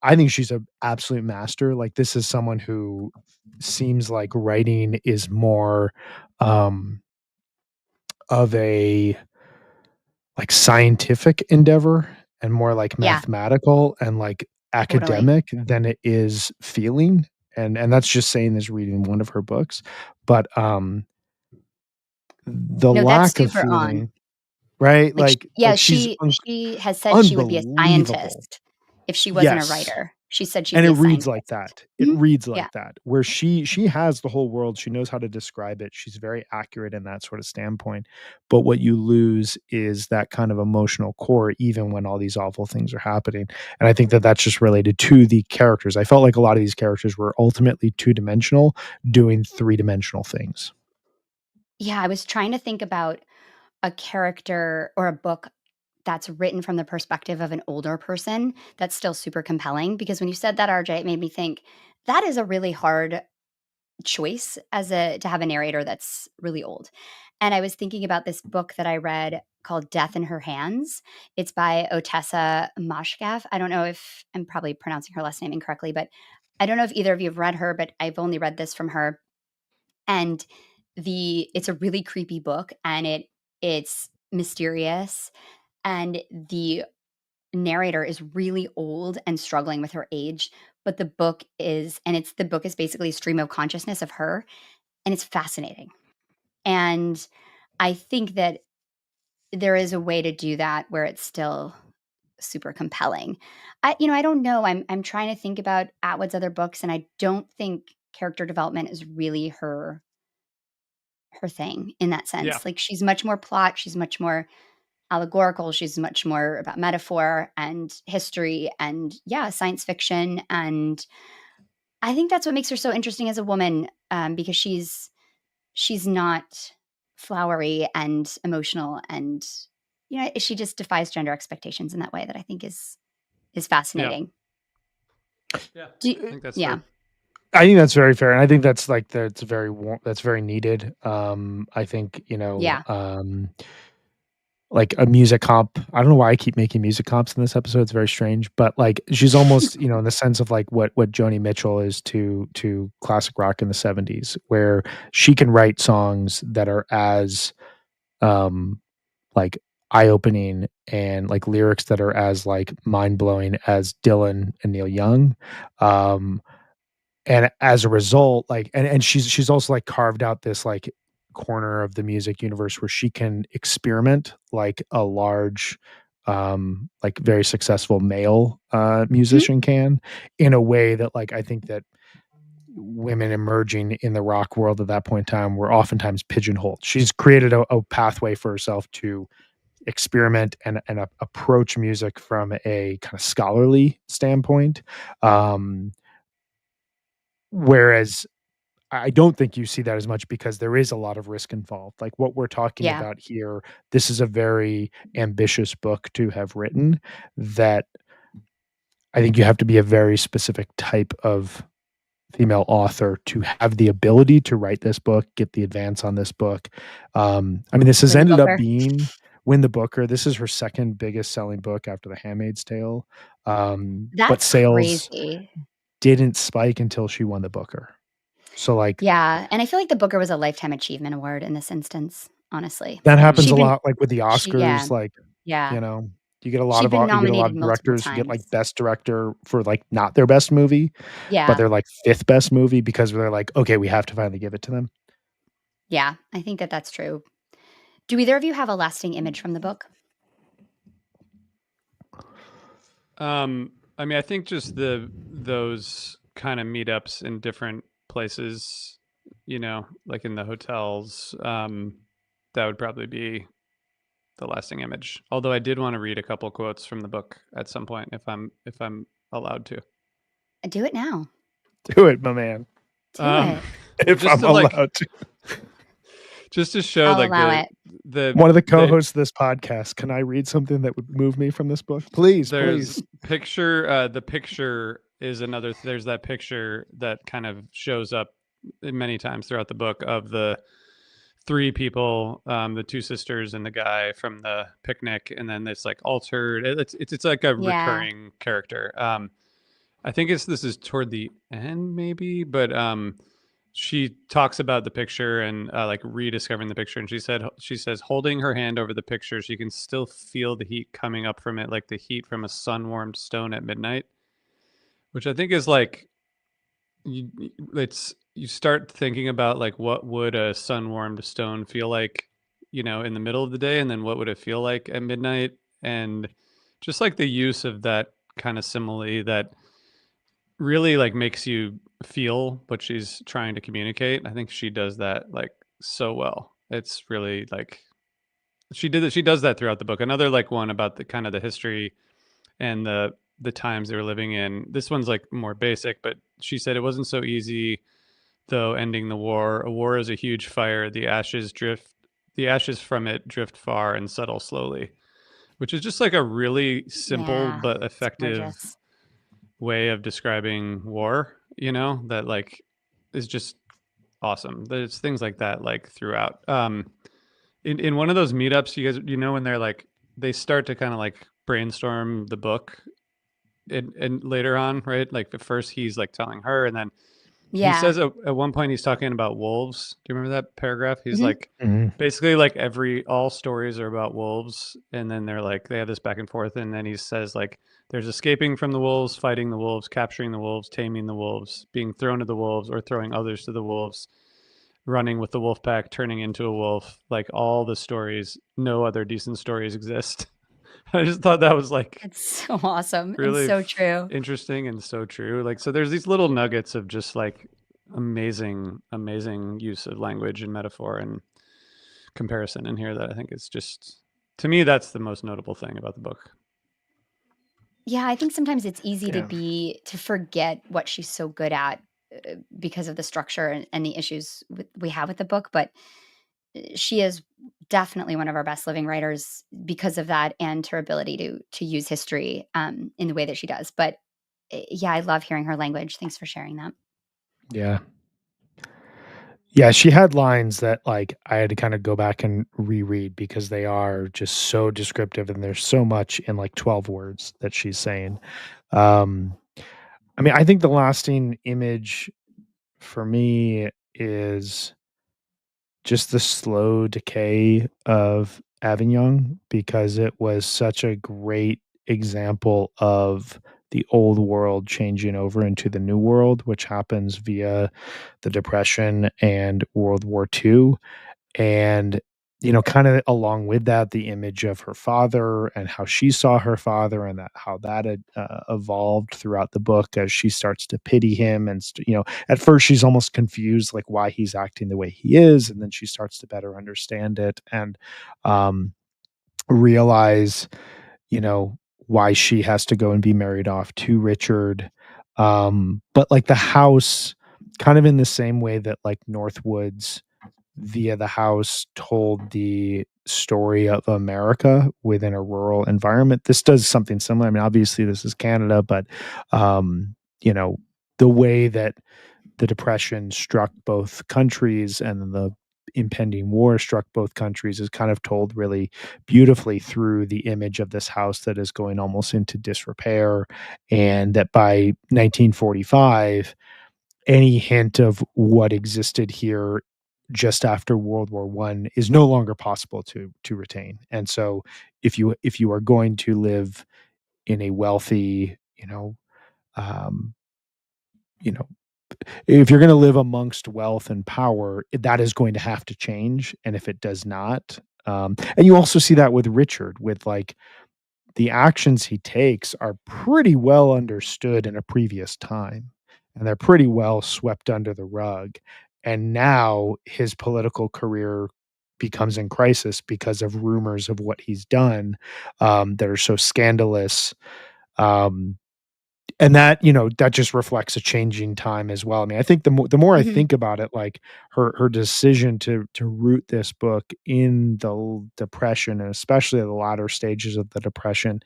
I think she's an absolute master. Like this is someone who seems like writing is more um, of a like scientific endeavor and more like Yeah, mathematical and like totally. academic than it is feeling. And that's just saying this reading one of her books, but the No, that's lack of super on. feeling. Right? Like, sh yeah, Like she's she has said she would be a unbelievable. scientist if she wasn't a Yes, writer. She said she'd and be it a reads like scientist. that. It Mhm. reads Yeah. like that, where she has the whole world, she knows how to describe it, she's very accurate in that sort of standpoint, but what you lose is that kind of emotional core even when all these awful things are happening, and I think that that's just related to the characters. I felt like a lot of these characters were ultimately two-dimensional, doing three-dimensional things. Yeah, I was trying to think about a character or a book that's written from the perspective of an older person that's still super compelling, because when you said that, RJ, it made me think that is a really hard choice as a to have a narrator that's really old. And I was thinking about this book that I read called Death in Her Hands. It's by Otessa Moshkaf. I don't know if I'm probably pronouncing her last name incorrectly, but I don't know if either of you have read her, but I've only read this from her. And it's a really creepy book, and it's mysterious, and the narrator is really old and struggling with her age, but the book is basically a stream of consciousness of her, and it's fascinating. And I think that there is a way to do that where it's still super compelling. I don't know. I'm trying to think about Atwood's other books, and I don't think character development is really her thing in that Yeah. sense. Like, she's much more plot, she's much more allegorical, she's much more about metaphor and history and, yeah, science fiction, and I think that's what makes her so interesting as a woman, because she's not flowery and emotional, and, she just defies gender expectations in that way that I think is Yeah. fascinating. Yeah. Do I think that's Yeah, fair. I think that's very fair, and I think that's like that's very needed. I think, yeah. like a music comp. I don't know why I keep making music comps in this episode. It's very strange, but like she's almost, in the sense of like what Joni Mitchell is to classic rock in the 70s, where she can write songs that are as um like eye-opening and like lyrics that are as like mind-blowing as Dylan and Neil Young. Um and as a result, like and she's also, like, carved out this, like, corner of the music universe where she can experiment like a large, like, very successful male, Mhm. musician can, in a way that, like, I think that women emerging in the rock world at that point in time were oftentimes pigeonholed. She's created a pathway for herself to experiment and approach music from a kind of scholarly standpoint. Um, Whereas I don't think you see that as much because there is a lot of risk involved. Like what we're talking Yeah. about here, this is a very ambitious book to have written that I think you have to be a very specific type of female author to have the ability to write this book, get the advance on this book. I mean, this has Win the ended up Booker. being Win the Booker. This is her second biggest selling book after The Handmaid's Tale. But That's sales crazy. didn't spike until she won the Booker. So like Yeah, and I feel like the Booker was a Lifetime Achievement Award in this instance, honestly. that happens Mhm. a She'd been lot, like with the yeah, Oscars, like, yeah. you know, you get a lot She'd of been you get a lot nominated of multiple directors who get times. like best director for like not their best movie, but Yeah, they're like fifth best movie because they're like, okay, we have to finally give it to them. yeah, I think that that's true. Do either of you have a lasting image from the book? I mean, I think just those kind of meetups in different places, like in the hotels, that would probably be the lasting image. Although I did want to read a couple quotes from the book at some point if I'm allowed to. Do it now. Do it, my man. Do Um, it. well, If I'm allowed to. just to show I'll like allow it. the One of the the co-hosts of this podcast, can I read something that would move me from this book? Please, there's please. the picture is another there's that picture that kind of shows up many times throughout the book of the three people, the two sisters and the guy from the picnic, and then it's like altered. It's like a Yeah, recurring character. I think this is toward the end maybe, but she talks about the picture and like rediscovering the picture, and she says holding her hand over the picture, she can still feel the heat coming up from it, like the heat from a sun-warmed stone at midnight, which I think is like you start thinking about like what would a sun-warmed stone feel like, in the middle of the day, and then what would it feel like at midnight, and just like the use of that kind of simile that really like makes you feel what she's trying to communicate. I think she does that like so well. It's really like she does that throughout the book. Another like one about the kind of the history and the times they were living in. This one's like more basic, but she said it wasn't so easy though ending the war. A war is a huge fire. The ashes from it drift far and settle slowly, which is just like a really simple yeah, but it's effective gorgeous. way of describing war, that like is just awesome. There's things like that like throughout. In one of those meetups, you guys, when they're like they start to kind of like brainstorm the book and later on, right? Like at first he's like telling her, and then he Yeah, says at one point he's talking about wolves. Do you remember that paragraph? He's mhm, like Mhm. basically like all stories are about wolves, and then they're like they have this back and forth, and then he says like there's escaping from the wolves, fighting the wolves, capturing the wolves, taming the wolves, being thrown to the wolves or throwing others to the wolves, running with the wolf pack, turning into a wolf. Like all the stories, no other decent stories exist. I just thought that was like it's so awesome and really so true. interesting and so true. Like, so there's these little nuggets of just like amazing use of language and metaphor and comparison in here that I think is just, to me, that's the most notable thing about the book. Yeah, I think sometimes it's easy Yeah. to forget what she's so good at, because of the structure and the issues we have with the book, but she is definitely one of our best living writers because of that and her ability to use history, in the way that she does. But yeah, I love hearing her language. Thanks for sharing that. Yeah. Yeah, she had lines that, like, I had to kinda go back and reread because they are just so descriptive, and there's so much in, like, 12 words that she's saying. Um, I mean, I think the lasting image for me is just the slow decay of Avignon because it was such a great example of the old world changing over into the new world, which happens via the Depression and World War II. And kind of along with that, the image of her father and how she saw her father, and that how that had evolved throughout the book as she starts to pity him. And at first she's almost confused, like why he's acting the way he is, and then she starts to better understand it, and um, realize, you know, why she has to go and be married off to Richard. But like the house, kind of in the same way that like Northwoods via the house told the story of America within a rural environment. This does something similar. I mean, obviously this is Canada, but you know, the way that the depression struck both countries and then the impending war struck both countries is kind of told really beautifully through the image of this house that is going almost into disrepair, and that by 1945 any hint of what existed here just after World War One is no longer possible to retain. And so if you are going to live in a wealthy, um, you know, if you're going to live amongst wealth and power, that is going to have to change. And if it does not, and you also see that with Richard, with like the actions he takes are pretty well understood in a previous time, and they're pretty well swept under the rug. And now his political career becomes in crisis because of rumors of what he's done, that are so scandalous. Um, and that, that just reflects a changing time as well. I mean, I think the more I Mhm. think about it, like her decision to root this book in the depression, and especially the latter stages of the depression,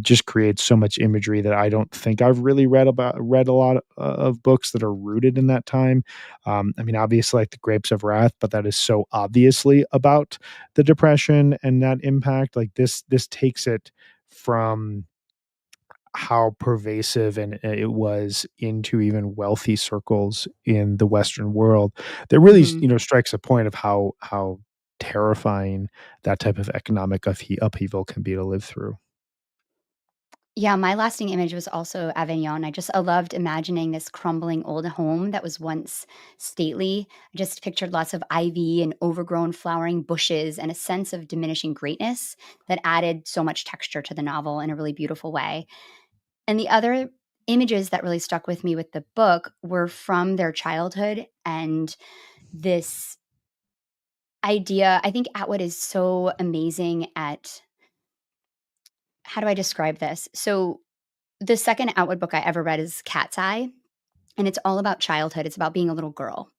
just creates so much imagery that I don't think I've really read a lot of books that are rooted in that time. I mean, obviously, like the Grapes of Wrath, but that is so obviously about the depression and that impact. Like this takes it from how pervasive and it was into even wealthy circles in the Western world, that really, Mhm. strikes a point of how terrifying that type of economic upheaval can be to live through. Yeah, my lasting image was also Avignon. I loved imagining this crumbling old home that was once stately. I just pictured lots of ivy and overgrown flowering bushes and a sense of diminishing greatness that added so much texture to the novel in a really beautiful way. And the other images that really stuck with me with the book were from their childhood and this idea. I think Atwood is so amazing at, how do I describe this? So, the second Atwood book I ever read is Cat's Eye, and it's all about childhood. It's about being a little girl.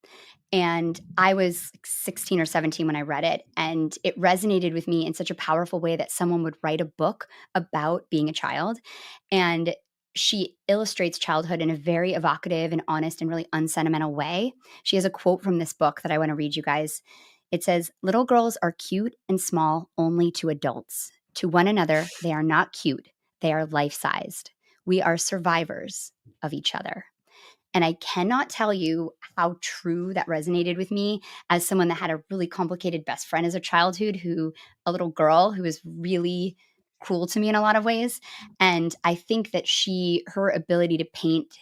And I was like 16 or 17 when I read it, and it resonated with me in such a powerful way that someone would write a book about being a child. And she illustrates childhood in a very evocative and honest and really unsentimental way. She has a quote from this book that I want to read you guys. It says, "Little girls are cute and small only to adults. To one another, they are not cute, they are life sized. We are survivors of each other." And I cannot tell you how true that resonated with me as someone that had a really complicated best friend as a childhood, who, a little girl who was really cruel to me in a lot of ways. And I think that her ability to paint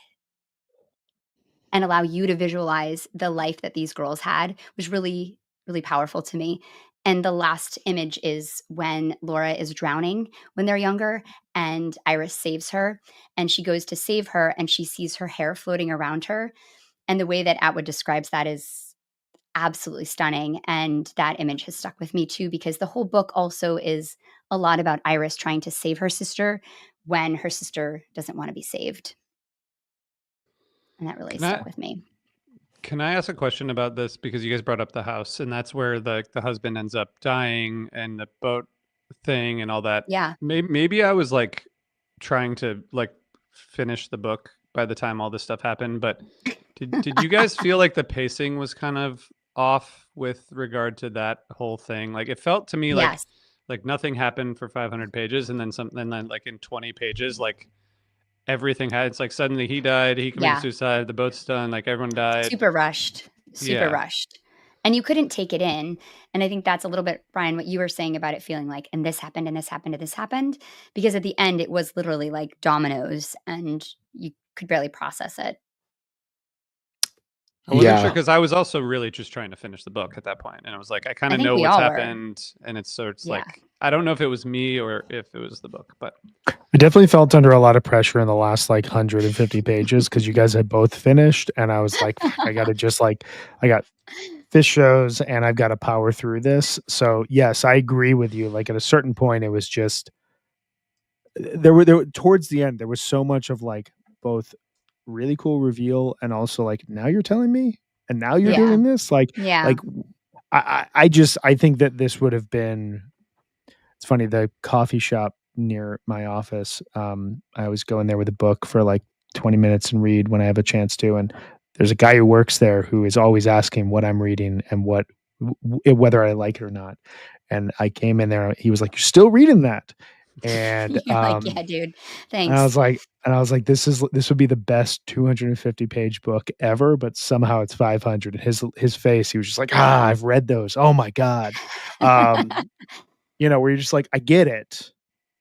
and allow you to visualize the life that these girls had was really, really powerful to me. And the last image is when Laura is drowning when they're younger, and Iris saves her, and she goes to save her and she sees her hair floating around her, and the way that Atwood describes that is absolutely stunning. And that image has stuck with me too, because the whole book also is a lot about Iris trying to save her sister when her sister doesn't want to be saved. And that really Can stuck I with me. can I ask a question about this because you guys brought up the house and that's where the husband ends up dying and the boat thing and all that. Yeah. Maybe I was like trying to like finish the book by the time all this stuff happened, but did you guys feel like the pacing was kind of off with regard to that whole thing? Like it felt to me Yes. like nothing happened for 500 pages and then something, and then like in 20 pages like everything had, it's like suddenly he died, he committed Yeah. suicide, the boat's done, like everyone died. Super rushed. Super Yeah. rushed. And you couldn't take it in. And I think that's a little bit, Brian, what you were saying about it feeling like, and this happened, and this happened, and this happened. Because at the end, it was literally like dominoes, and you could barely process it. I wasn't Yeah. sure because I was also really just trying to finish the book at that point, and I was like, I kind I of think know we what's all were. happened, and it's Yeah. like I don't know if it was me or if it was the book, but I definitely felt under a lot of pressure in the last like 150 pages because you guys had both finished, and I was like, "Fuck, I got to just like, I got fish shows and I've got to power through this." So yes, I agree with you. Like at a certain point, it was just there towards the end there was so much of like both really cool reveal and also like now you're telling me and now you're Yeah. doing this Yeah. I think that this would have been. It's funny, the coffee shop near my office, I always go in there with a book for like 20 minutes and read when I have a chance to. And there's a guy who works there who is always asking what I'm reading and whether I like it or not. And I came in there, he was like, "You're still reading that?" And You're like, yeah, dude. and I was Thanks. like, this would be the best 250-page book ever, but somehow it's 500. And his face, he was just like, I've read those. Oh my God. Um, where you're just like, I get it,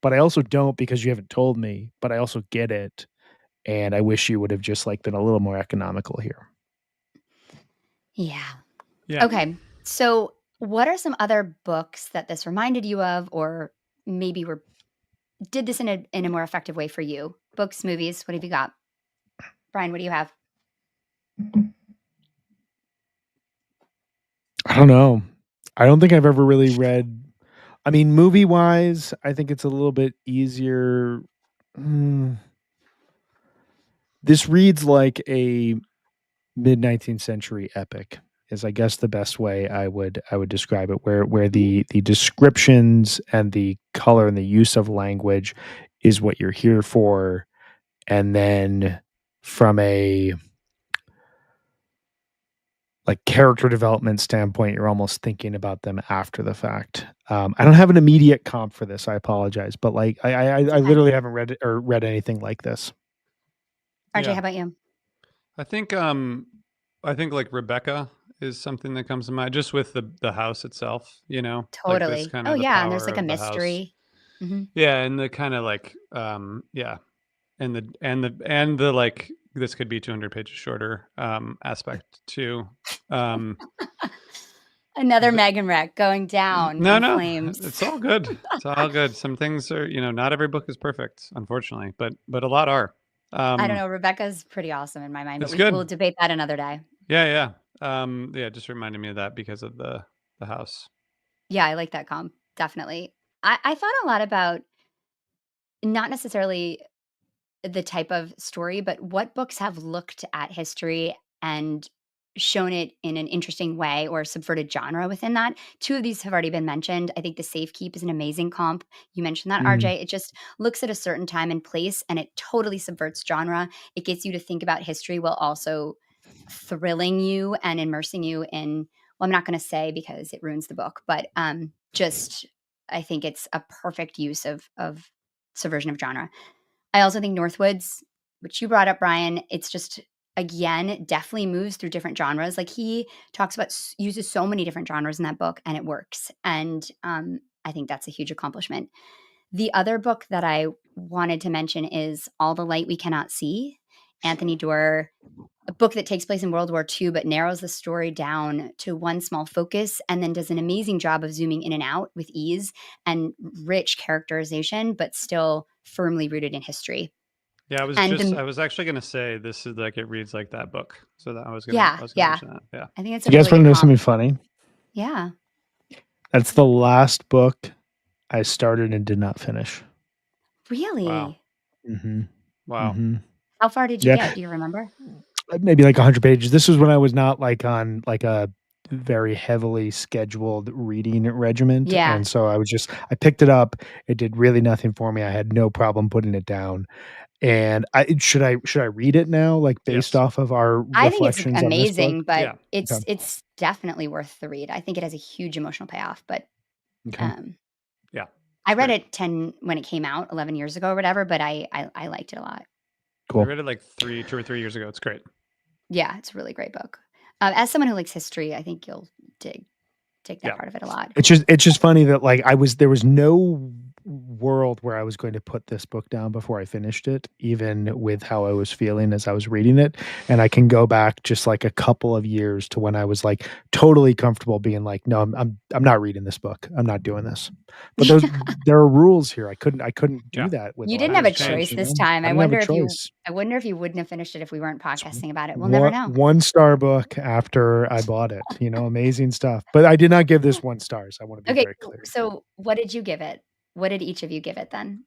but I also don't because you haven't told me, but I also get it. And I wish you would have just like been a little more economical here. Yeah. yeah. Okay. So, what are some other books that this reminded you of, or maybe were did this in a more effective way for you? Books, movies. What have you got, Brian? What do you have? I don't know. I don't think I've ever really read. I mean, movie wise, I think it's a little bit easier. Mm, this reads like a mid 19th century epic is I guess the best way I would describe it, where Mhm. the descriptions and the color and the use of language is what you're here for, and then from a like character development standpoint, you're almost thinking about them after the fact. I don't have an immediate comp for this. I apologize, but like It's I okay. literally haven't read it or read anything like this. RJ, Yeah. how about you? I think like Rebecca is something that comes to mind just with the house itself, like this Totally. kind Oh of the yeah, and there's power like a of the house. mystery. Hmm. Yeah, and the kind of like yeah, and the like this could be 200 pages shorter aspect too. Um Another th- Megan wreck going down no, in no, flames. it's all good. It's all good. Some things are, not every book is perfect, unfortunately, but a lot are. I don't Um know. Rebecca's pretty awesome in my mind, but it's we'll good. debate that another day. Yeah, yeah. Yeah, it just reminded me of that because of the house. Yeah, I like that comp. Definitely. I thought a lot about not necessarily the type of story, but what books have looked at history and shown it in an interesting way or subverted genre within that. Two of these have already been mentioned. I think The Safe Keep is an amazing comp. You mentioned that, Mm, RJ. It just looks at a certain time and place and it totally subverts genre. It gets you to think about history while also thrilling you and immersing you in, well, I'm not going to say because it ruins the book, but just I think it's a perfect use of subversion of genre. I also think Northwoods, which you brought up, Brian, it's just again definitely moves through different genres. Like he talks about uses so many different genres in that book, and it works. And I think that's a huge accomplishment. The other book that I wanted to mention is All the Light We Cannot See. Anthony Doerr, a book that takes place in World War II, but narrows the story down to one small focus and then does an amazing job of zooming in and out with ease and rich characterization, but still firmly rooted in history. Yeah, And the I was actually gonna say this is like it reads like that book. So that yeah, I was gonna yeah. mention that. Yeah. I think it's a you guys really want to good know comp. something funny? Yeah. That's the last book I started and did not finish. Wow. Really? Hmm. Wow. Hmm. How far did you Yeah, get? Do you remember? maybe like 100 pages. This was when I was not like on like a very heavily scheduled reading regiment, Yeah. and so I picked it up. It did really nothing for me. I had no problem putting it down. And I read it now, like based Yes. off of our I think it's reflections on this book? amazing, but Yeah. Okay. it's definitely worth the read. I think it has a huge emotional payoff, but Okay. um Yeah. I It's read great. it 10 when it came out 11 years ago or whatever, but I liked it a lot. I Cool. read it like 2 or 3 years ago. It's great. Yeah, it's a really great book. As someone who likes history, I think you'll dig dig that Yeah. part of it a lot. It's just funny that like there was no world where I was going to put this book down before I finished it, even with how I was feeling as I was reading it. And I can go back just like a couple of years to when I was like totally comfortable being like, no, I'm not reading this book. I'm not doing this. But there are rules here. I couldn't do Yeah. that with You didn't have Times a library cards, choice change. you this know? time. I I didn't have a wonder if you choice. I wonder if you wouldn't have finished it if we weren't It's podcasting about it. We'll never one know. one star book after I bought it, amazing stuff. But I did not give this 1 stars. I want to be Okay, very clear. so what did you give it? What did each of you give it then?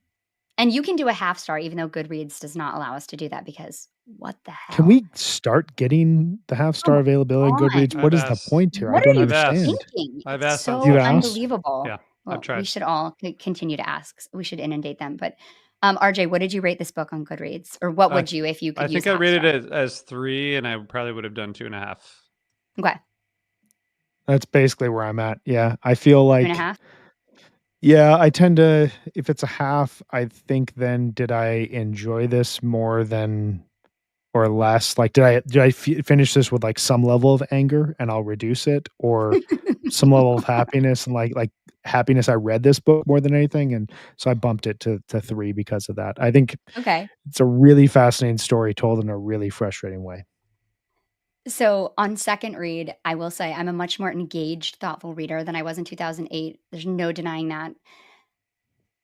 And you can do a half star even though Goodreads does not allow us to do that because what the Can hell? we start getting the half Come star availability in Goodreads? on. What I've is the asked. point here? I What are don't you I've asked. understand. thinking? I've It's asked on You've so asked? unbelievable. Yeah, I've Well, we tried. should all continue to ask. We should inundate them. But RJ, what did you rate this book on Goodreads? Or what I would you if you I could use think I half rated star? it as 3, and I probably would have done 2.5. Okay. That's basically where I'm at. Yeah. I feel Two and a like, half. yeah, I tend to, if it's a half, I think then did I enjoy this more than or less? Like, did I finish this with like some level of anger and I'll reduce it, or some level of happiness and like happiness? I read this book more than anything, and so I bumped it to 3 because of that. I think Okay. it's a really fascinating story told in a really frustrating way. So on second read, I will say I'm a much more engaged, thoughtful reader than I was in 2008. There's no denying that.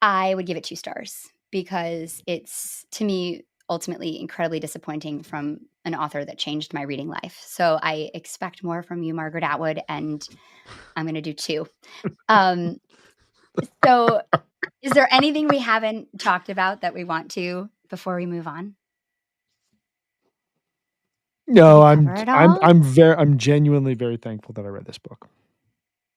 I would give it 2 stars because it's, to me, ultimately incredibly disappointing from an author that changed my reading life. So I expect more from you, Margaret Atwood, and I'm gonna do 2. Um, so is there anything we haven't talked about that we want to before we move on? Did No, we cover it all? I'm genuinely very thankful that I read this book.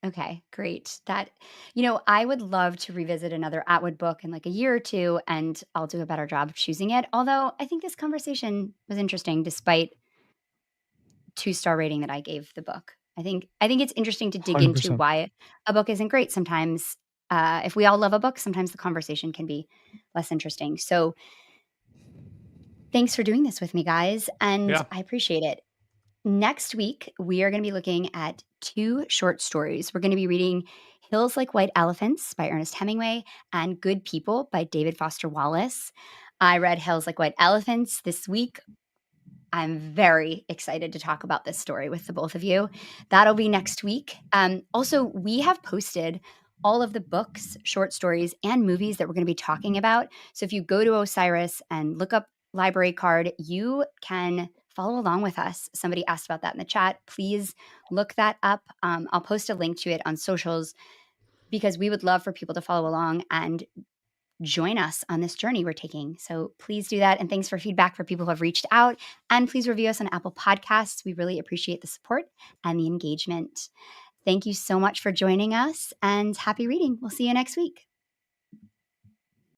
Okay, great. I would love to revisit another Atwood book in like a year or 2, and I'll do a better job of choosing it. Although I think this conversation was interesting despite 2-star rating that I gave the book. I think it's interesting to dig into 100%. why a book isn't great sometimes. If we all love a book, sometimes the conversation can be less interesting. So, thanks for doing this with me, guys, and Yeah. I appreciate it. Next week, we are going to be looking at 2 short stories. We're going to be reading Hills Like White Elephants by Ernest Hemingway and Good People by David Foster Wallace. I read Hills Like White Elephants this week. I'm very excited to talk about this story with the both of you. That'll be next week. Also, we have posted all of the books, short stories, and movies that we're going to be talking about. So if you go to Osiris and look up Library Card, you can follow along with us. Somebody asked about that in the chat. Please look that up. I'll post a link to it on socials because we would love for people to follow along and join us on this journey we're taking. So please do that. And thanks for feedback for people who have reached out. And please review us on Apple Podcasts. We really appreciate the support and the engagement. Thank you so much for joining us and happy reading. We'll see you next week.